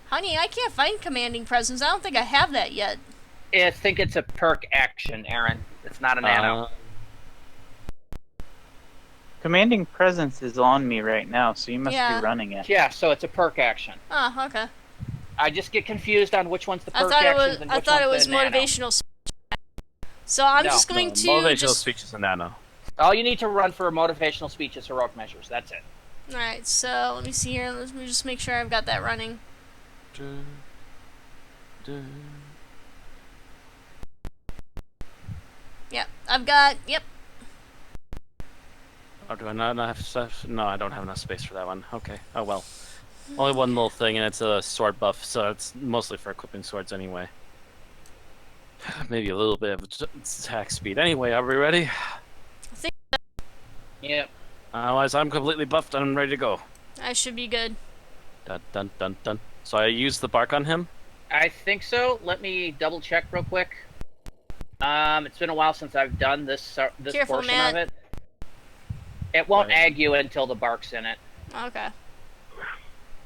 Honey, I can't find Commanding Presence. I don't think I have that yet. I think it's a perk action, Aaron. It's not a nano. Commanding Presence is on me right now, so you must Yeah. be running it. Yeah, so it's a perk action. Oh, okay. I just get confused on which one's the I perk thought it actions was. and I which thought it one's was the nano. motivational. So I'm No, just going to Motivational just. speech is a nano. All you need to run for a motivational speech is Heroic Measures. That's it. All right. So let me see here. Let me just make sure I've got that running. Yep, I've got. Yep. Oh, do I not have stuff? No, I don't have enough space for that one. Okay. Oh well. Only one little thing, and it's a sword buff, so it's mostly for equipping swords anyway. Maybe a little bit of attack speed. Anyway, are we ready? Yep. Otherwise, I'm completely buffed and I'm ready to go. I should be good. Dun dun dun dun. So I used the bark on him? I think so. Let me double check real quick. It's been a while since I've done this Careful, portion Matt. of it. It won't Right. ag you until the bark's in it. Okay.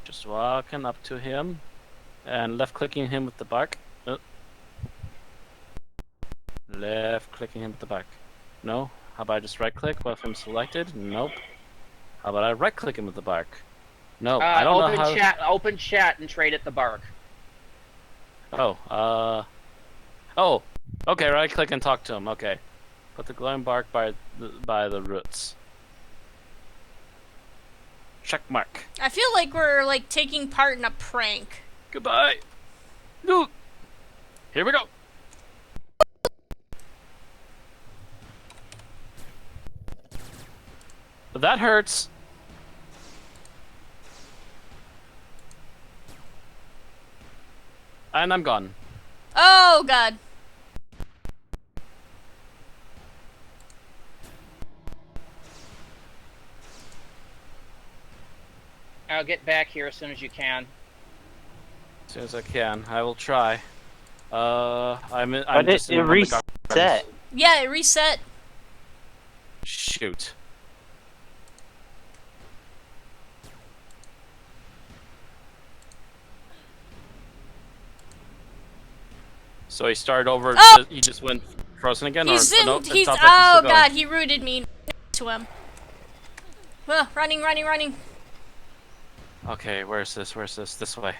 Just walking up to him and left clicking him with the bark. Left clicking him with the bark. No? How about I just right click with him selected? Nope. How about I right click him with the bark? No, I don't know how. Open chat and trade at the bark. Oh, okay, right click and talk to him. Okay. Put the glowing bark by the roots. Check mark. I feel like we're like taking part in a prank. Goodbye. No. Here we go. That hurts. And I'm gone. Oh God. I'll get back here as soon as you can. As soon as I can, I will try. I'm But just it in reset. Yeah, it reset. Shoot. So he started over. Oh! He just went frozen again. He's or, in. no, it He's. sounds like Oh still going. God, he rooted me to him. Running, running, running. Okay, where's this? Where's this? This way.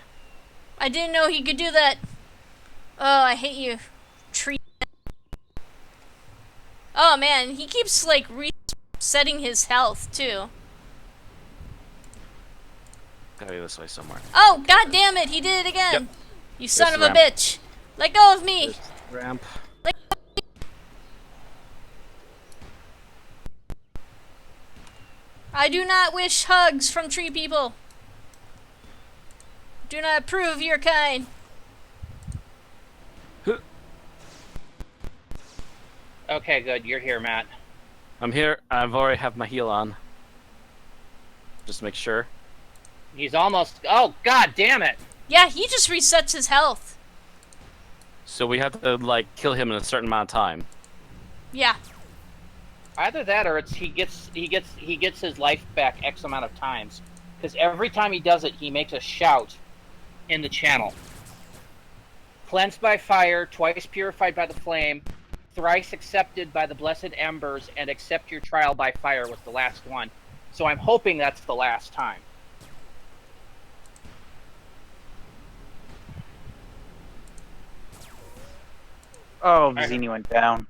I didn't know he could do that. Oh, I hate you, tree. Oh man, he keeps like resetting his health too. Gotta be this way somewhere. Oh God damn it, he did it again. Yep. You son This of a ramp. bitch. Let go of me. This ramp. I do not wish hugs from tree people. Do not approve your kind. Okay, good. You're here, Matt. I'm here. I've already have my heal on. Just make sure. He's almost... Oh, God damn it! Yeah, he just resets his health. So we have to like kill him in a certain amount of time. Yeah. Either that or it's he gets his life back X amount of times. Because every time he does it, he makes a shout in the channel. Cleansed by fire, twice purified by the flame, thrice accepted by the blessed embers and accept your trial by fire was the last one. So I'm hoping that's the last time. Oh, Vizzini went down.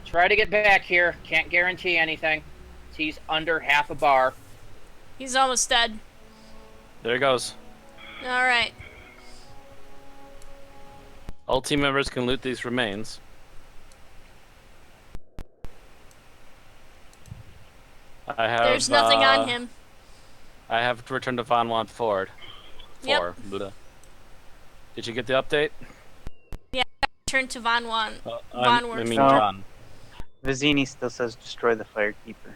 Try to get back here. Can't guarantee anything. He's under half a bar. He's almost dead. There he goes. Alright. All team members can loot these remains. I have. There's nothing on him. I have to return to Von Juan Ford. Yep. Did you get the update? Yeah, turn to Von Juan. I Von mean, Ford. John. Vizzini still says destroy the Firekeeper.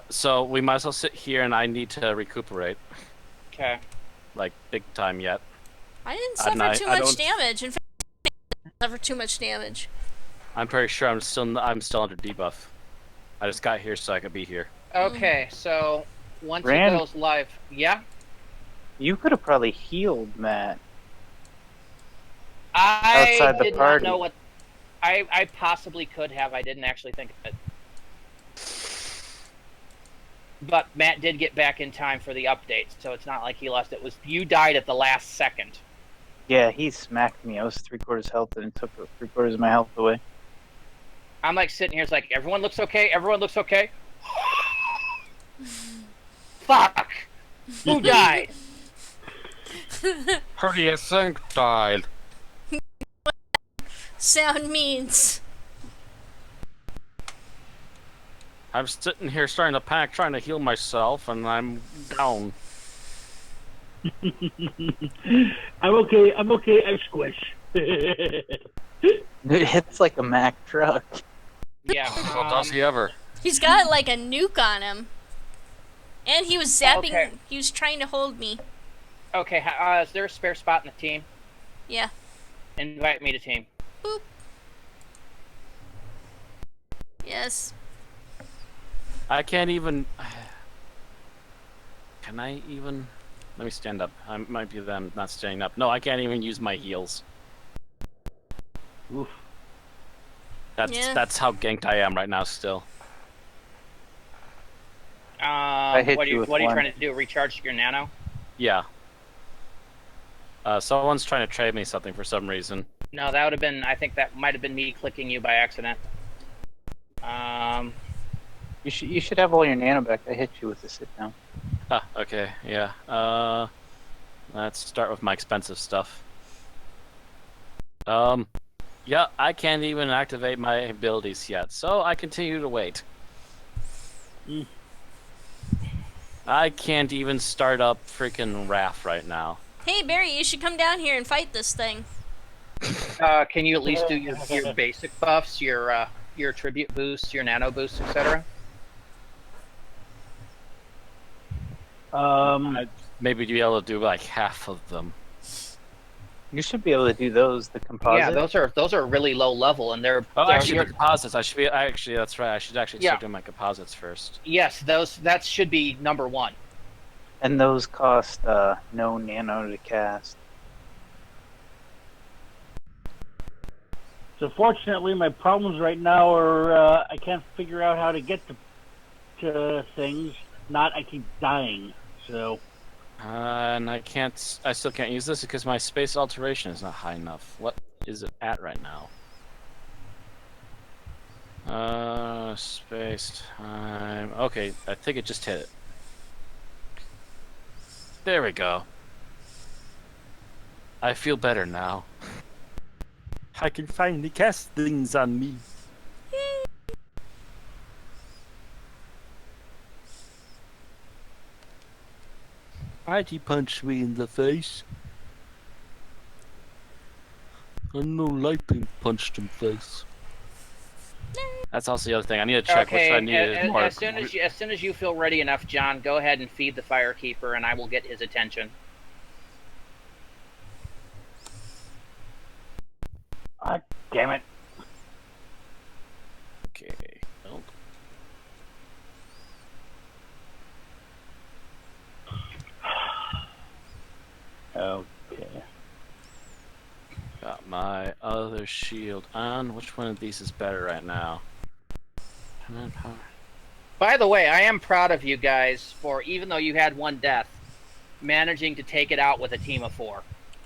So we might as well sit here, and I need to recuperate. Okay. Like big time yet. I didn't suffer too much damage. In fact, I didn't suffer too much damage. I'm pretty sure I'm still under debuff. I just got here so I could be here. Okay, so once Rand, it goes live, yeah. you could have probably healed Matt. I Outside the did party. not know what. I possibly could have. I didn't actually think of it. But Matt did get back in time for the update, so it's not like he lost. It was you died at the last second. Yeah, he smacked me. I was 3/4 health and it took 3/4 of my health away. I'm like sitting here, it's like everyone looks okay. Everyone looks okay. Fuck! Who died? Who do you think died? Sound means. I'm sitting here starting to panic, trying to heal myself, and I'm down. I'm okay. I squish. It hits like a Mack truck. Yeah. Well, does he ever? He's got like a nuke on him. And he was zapping. Okay. He was trying to hold me. Okay. Is there a spare spot in the team? Yeah. Invite me to team. Boop. Yes. I can't even. Can I even? Let me stand up. I might be them not standing up. No, I can't even use my heals. Oof. That's how ganked I am right now. Still. hit What are you you with What are you one. trying to do? Recharge your nano? Yeah. Someone's trying to trade me something for some reason. No, that would have been. I think that might have been me clicking you by accident. You should have all your nano back. I hit you with the sit down. Ah, okay, yeah. Let's start with my expensive stuff. Yeah, I can't even activate my abilities yet, so I continue to wait. I can't even start up freaking Wrath right now. Hey Barry, you should come down here and fight this thing. Can you at least do your basic buffs, your tribute boosts, your nano boosts, etc.? I'd maybe be able to do like half of them. You should be able to do those. The composite. Yeah, those are really low level, and they're. Oh, they're- actually, you're- the composites. Actually, that's right. I should actually Yeah. start doing my composites first. Yes, that should be number one. And those cost no nano to cast. So fortunately, my problems right now are I can't figure out how to get to things. I keep dying. So. And I still can't use this because my space alteration is not high enough. What is it at right now? Space time. Okay, I think it just hit it. There we go. I feel better now. I can finally cast things on me. Why'd he punch me in the face? I know Lightning punched him face. That's also the other thing. I need to check which I need is more. as soon as you feel ready enough, John, go ahead and feed the Firekeeper, and I will get his attention. Damn it. Okay. Nope. Okay. Got my my other shield on. Which one of these is better right now? By the way, I am proud of you guys for, even though you had one death, managing to take it out with a team of 4.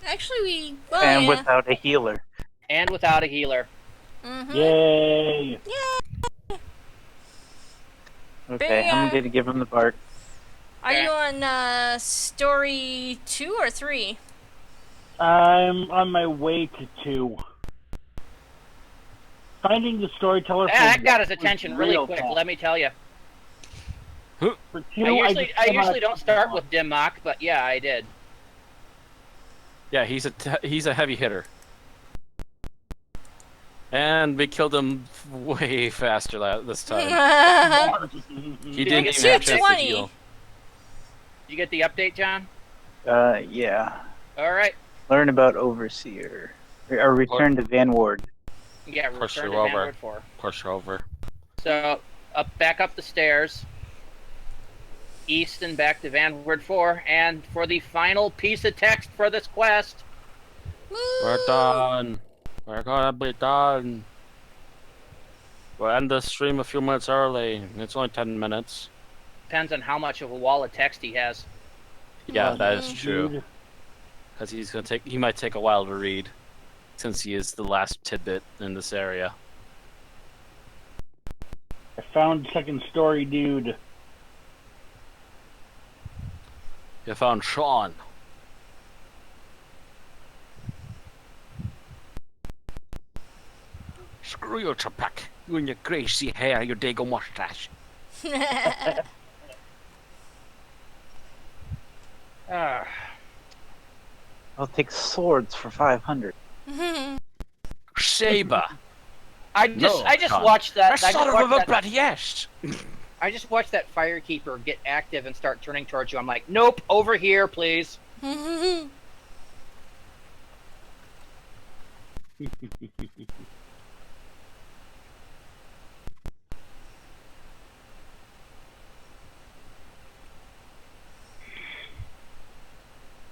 Actually, and without a healer. And without a healer. Yay! Okay, I'm going to give him the bark. Are you on story 2 or 3? I'm on my way to 2. Finding the storyteller. Yeah, that got his attention really quick, tough. let me tell you. For 2, I usually don't start with Dim Mak, but yeah, I did. Yeah, he's a heavy hitter. And we killed him way faster this time. He didn't even have a chance to 220. heal. You get the update, John? Yeah. Alright. Learn about Overseer. Or return to Van Ward. Yeah, Push return her to over. Vanward 4. Push over. So, back up the stairs. East and back to Vanward 4. And for the final piece of text for this quest. We're done. We're gonna be done. We'll end the stream a few minutes early. It's only 10 minutes. Depends on how much of a wall of text he has. Yeah, that is true. Dude. Because he might take a while to read, since he is the last tidbit in this area. I found second story, dude. You found Sean. Screw you, Tupac. You and your greasy hair, your dago mustache. I'll take swords for 500. Saber. I just watched that. Yes. I just watched that firekeeper get active and start turning towards you. I'm like, nope, over here, please.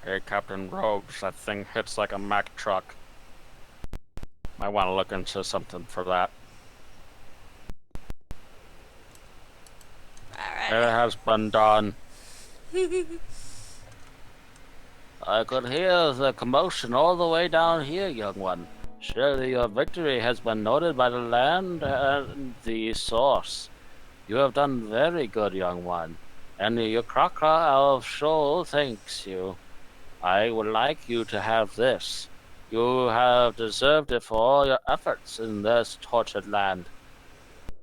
Hey, Captain Rogues, that thing hits like a Mack truck. Might want to look into something for that. Alright. It has been done. I could hear the commotion all the way down here, young one. Surely your victory has been noted by the land and the source. You have done very good, young one, and your Kraka of Shoal thanks you. I would like you to have this. You have deserved it for all your efforts in this tortured land.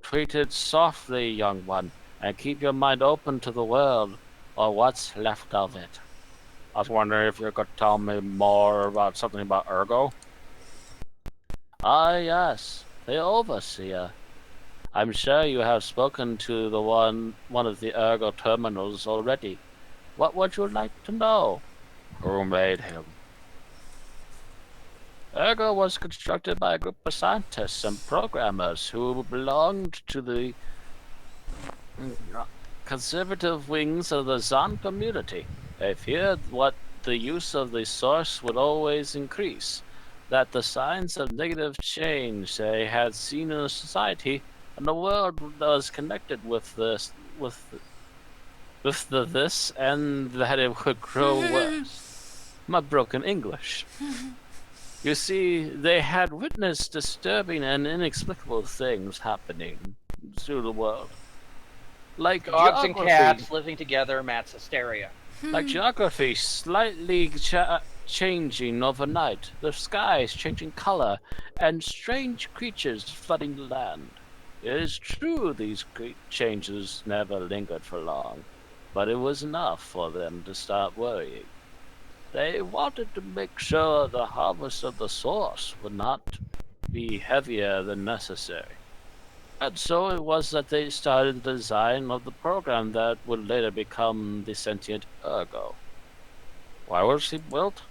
Treat it softly, young one, and keep your mind open to the world, or what's left of it. I was wondering if you could tell me more about something about Ergo? Ah, yes, the Overseer. I'm sure you have spoken to the one of the Ergo terminals already. What would you like to know? Who made him? Ergo was constructed by a group of scientists and programmers who belonged to the conservative wings of the Zon community. They feared what the use of the source would always increase, that the signs of negative change they had seen in the society and the world was connected with this, and that it would grow worse. My broken English. You see, they had witnessed disturbing and inexplicable things happening through the world. Like Dogs and geography. cats living together, Matt's hysteria. Like geography slightly changing overnight, the skies changing color, and strange creatures flooding the land. It is true these changes never lingered for long, but it was enough for them to start worrying. They wanted to make sure the harvest of the source would not be heavier than necessary. And so it was that they started the design of the program that would later become the sentient Ergo. Why was he built?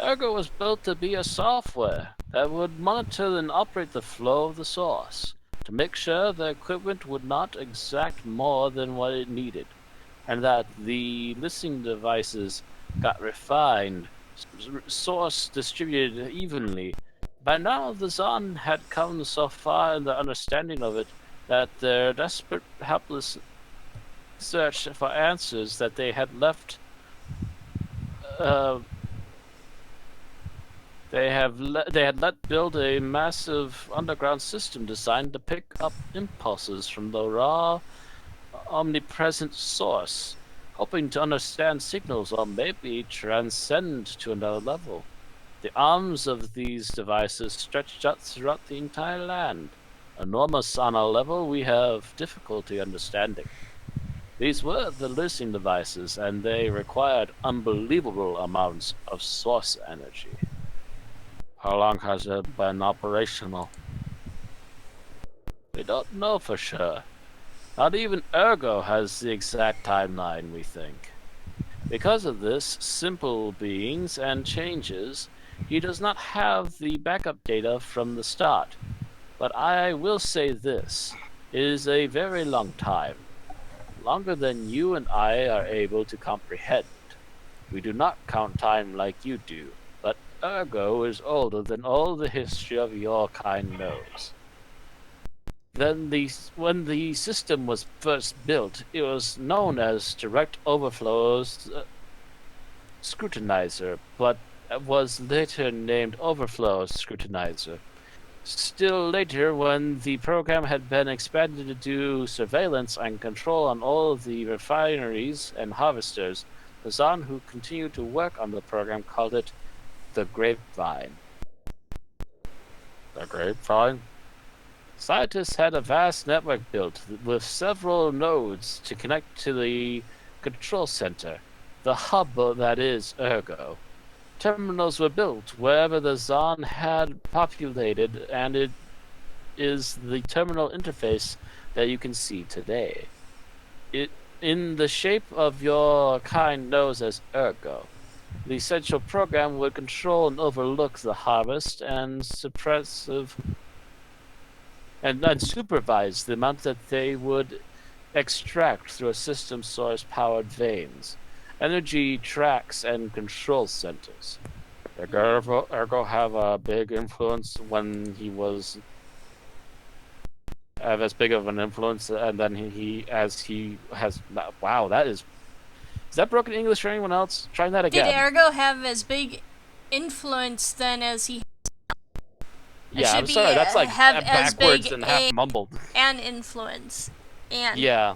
Ergo was built to be a software that would monitor and operate the flow of the source, to make sure the equipment would not exact more than what it needed, and that the listening devices got refined source distributed evenly. By now, the Zon had come so far in their understanding of it that their desperate, helpless search for answers that they had left. They had let build a massive underground system designed to pick up impulses from the raw, omnipresent source, hoping to understand signals or maybe transcend to another level. The arms of these devices stretched out throughout the entire land, enormous on a level we have difficulty understanding. These were the listening devices, and they required unbelievable amounts of source energy. How long has it been operational? We don't know for sure. Not even Ergo has the exact timeline, we think. Because of this, simple beings and changes, he does not have the backup data from the start. But I will say this, it is a very long time. Longer than you and I are able to comprehend. We do not count time like you do, but Ergo is older than all the history of your kind knows. When the system was first built, it was known as Direct Overflow's Scrutinizer, but was later named Overflow Scrutinizer. Still later, when the program had been expanded to do surveillance and control on all of the refineries and harvesters, the Zon who continued to work on the program called it the Grapevine. The Grapevine? Scientists had a vast network built with several nodes to connect to the control center, the hub that is Ergo. Terminals were built wherever the Zon had populated, and it is the terminal interface that you can see today. It in the shape of your kind knows as Ergo. The central program would control and overlook the harvest and and supervise the amount that they would extract through a system source powered veins, energy tracks, and control centers. Did Ergo have a big influence when he was have as big of an influence, and then he has. Wow, is that broken English for anyone else? Trying that again. Did Ergo have as big influence then as he? Yeah, I'm sorry. That's like have backwards as big and half mumbled. An influence, and yeah,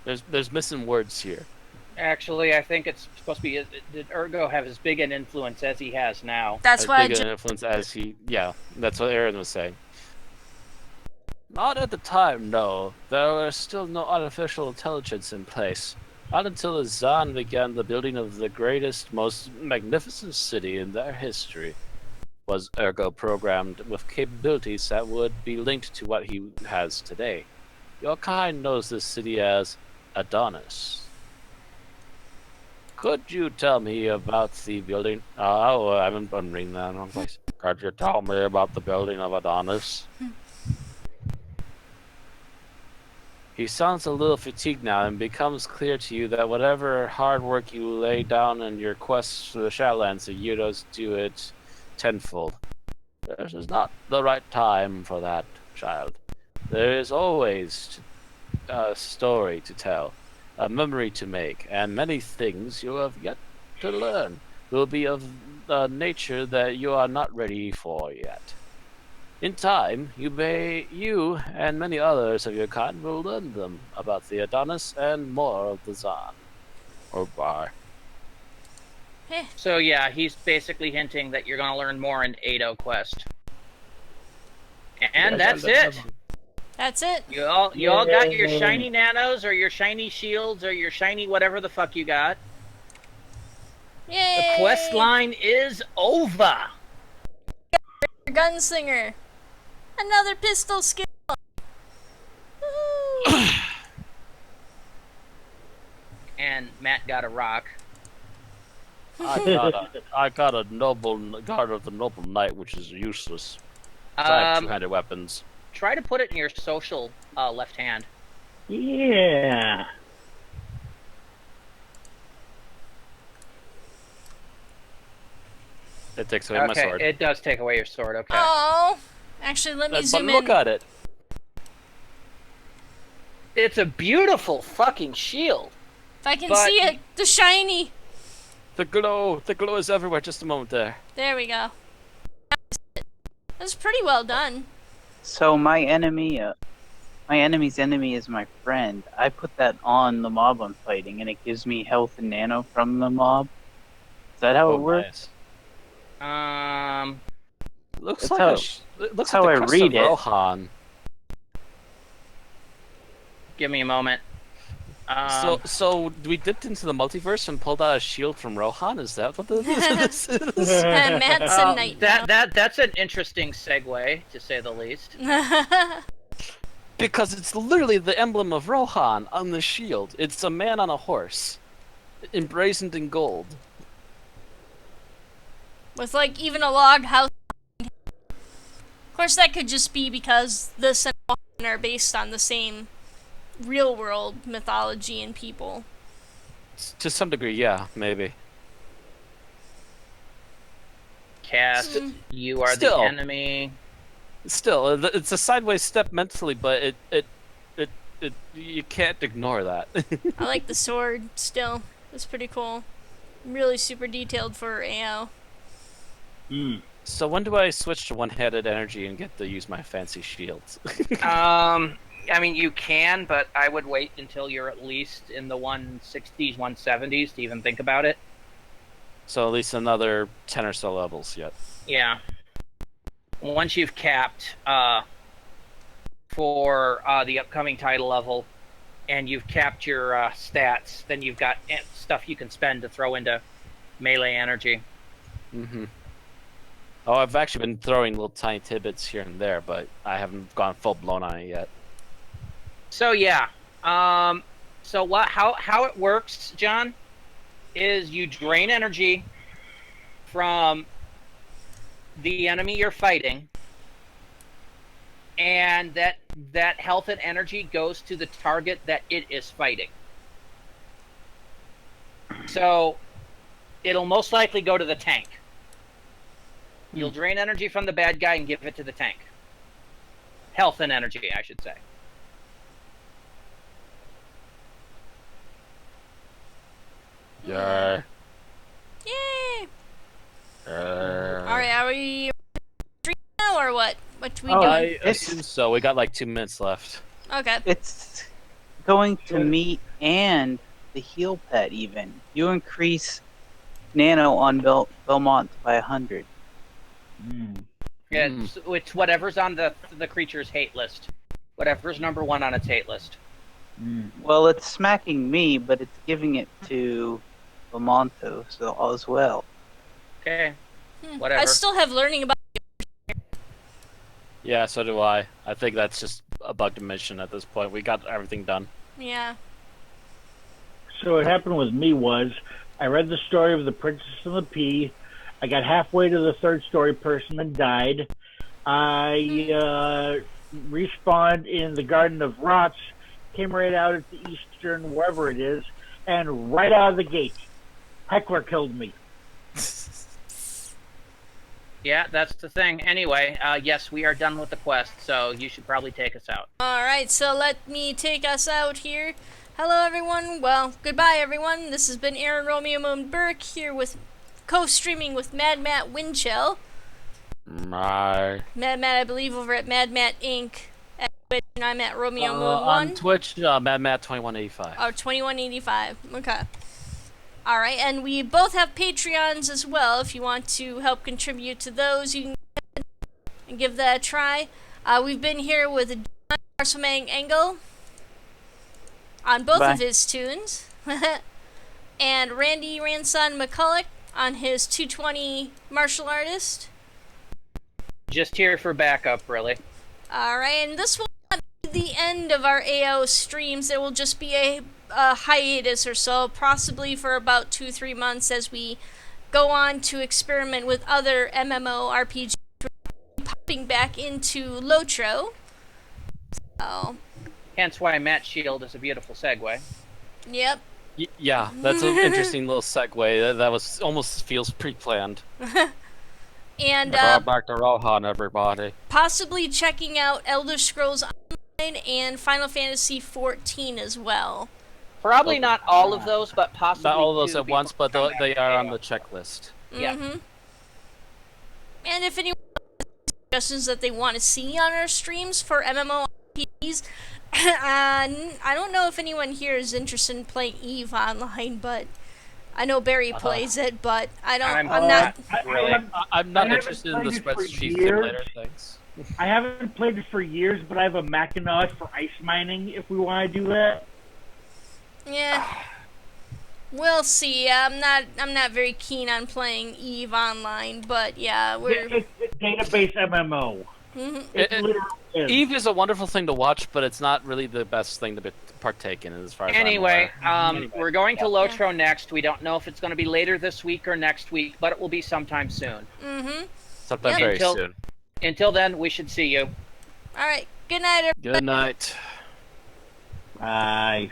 there's missing words here. Actually, I think it's supposed to be. Did Ergo have as big an influence as he has now? That's why. As big an influence as he. Yeah, that's what Aaron was saying. Not at the time, no. There was still no artificial intelligence in place. Not until the Zon began the building of the greatest, most magnificent city in their history was Ergo programmed with capabilities that would be linked to what he has today. Your kind knows this city as Adonis. Could you tell me about the building? Oh, I haven't been reading that in the wrong place. Could you tell me about the building of Adonis? He sounds a little fatigued now, and becomes clear to you that whatever hard work you lay down in your quest for the Shadowlands, the Yuttos do it tenfold. This is not the right time for that, child. There is always a story to tell, a memory to make, and many things you have yet to learn will be of a nature that you are not ready for yet. In time, you and many others of your kind will learn them about the Adonis and more of the Zon. Or bar. So yeah, he's basically hinting that you're going to learn more in Ado Quest. And that's it. That's it. You all got your shiny nanos or your shiny shields or your shiny whatever the fuck you got. Yay! The quest line is over. Gunslinger. Another pistol skill. And Matt got a rock. I got a noble guard of the noble knight, which is useless. I have two-handed weapons. Try to put it in your social left hand. Yeah. It takes away my sword. It does take away your sword. Okay. Oh, actually, let me But zoom look in. at it. It's a beautiful fucking shield. If I can but- see it, the shiny. The glow is everywhere. Just a moment there. There we go. That's pretty well done. So my enemy's enemy is my friend. I put that on the mob I'm fighting, and it gives me health and nano from the mob. Is that how it works? Nice. Looks That's like how- it looks how like I the crest read of it. Rohan. Give me a moment. So we dipped into the multiverse and pulled out a shield from Rohan. Is that what this is? Matt's a knight now. That's an interesting segue, to say the least. Because it's literally the emblem of Rohan on the shield. It's a man on a horse, emblazoned in gold. With like even a log house. Of course, that could just be because the Senators are based on the same real world mythology and people. To some degree, yeah, maybe. Cast, you are Still. the enemy. Still, it's a sideways step mentally, but it you can't ignore that. I like the sword still. It's pretty cool. Really super detailed for AO. So when do I switch to one-handed energy and get to use my fancy shields? I mean, you can, but I would wait until you're at least in the 160s, 170s to even think about it. So at least another 10 or so levels yet. Yeah. Once you've capped for the upcoming title level, and you've capped your stats, then you've got stuff you can spend to throw into melee energy. Mm-hmm. Oh, I've actually been throwing little tiny tidbits here and there, but I haven't gone full blown on it yet. So yeah, so how it works, John, is you drain energy from the enemy you're fighting, and that health and energy goes to the target that it is fighting. So it'll most likely go to the tank. You'll drain energy from the bad guy and give it to the tank. Health and energy, I should say. Yeah. Yay! Uh, Alright, are we now or what? What do we Oh, doing? I assume so. We got like 2 minutes left. Okay. It's going to meet and the heal pet even. You increase nano on Belmont by 100. Yeah, it's whatever's on the creature's hate list. Whatever's number 1 on its hate list. Well, it's smacking me, but it's giving it to Belmonto as well. Okay. Whatever. I still have learning about. Yeah, so do I. I think that's just a bugged mission at this point. We got everything done. Yeah. So what happened with me was I read the story of the Princess and the Pea. I got halfway to the third story person and died. I respawned in the Garden of Rots, came right out at the eastern, wherever it is, and right out of the gate, Heckler killed me. Yeah, that's the thing. Anyway, yes, we are done with the quest, so you should probably take us out. Alright, so let me take us out here. Hello, everyone. Well, goodbye, everyone. This has been Aaron Romeo Moon Burke here with co-streaming with Mad Matt Winchell. My. Mad Matt, I believe, over at Mad Matt Inc. at Twitch, and I'm at Romeo Moon 1. On Twitch, MadMat2185. Oh, 2185. Okay. Alright, and we both have Patreons as well. If you want to help contribute to those, you can go ahead and give that a try. We've been here with John Arsomang Engel on both of his tunes. And Randy Ranson McCulloch on his 220 martial artist. Just here for backup, really. Alright, and this will not be the end of our AO streams. There will just be a hiatus or so, possibly for about 2-3 months as we go on to experiment with other MMORPGs, popping back into Lotro. So, Hence why Matt Shield is a beautiful segue. yep. Yeah, that's an interesting little segue. That was almost feels pre-planned. And Brought back to Rohan, everybody. possibly checking out Elder Scrolls Online and Final Fantasy XIV as well. Probably not all of those, but possibly Not all of those two at once, before but we come they back are to on KO. the checklist. Yeah. And if anyone has suggestions that they want to see on our streams for MMORPGs, I don't know if anyone here is interested in playing EVE Online, but I know Barry plays it, but I'm not. I'm not I haven't interested in the played it for spreadsheet years. simulator things. I haven't played it for years, but I have a Mackinac for ice mining if we want to do that. Yeah. We'll see. I'm not very keen on playing EVE Online, but yeah, we're. It's a database MMO. It literally is. Eve is a wonderful thing to watch, but it's not really the best thing to partake in as far as Anyway, I'm aware. we're going to Lotro next. We don't know if it's going to be later this week or next week, but it will be sometime soon. Sometime very soon. Until then, we should see you. All right. Good night, everybody. Good night. Bye.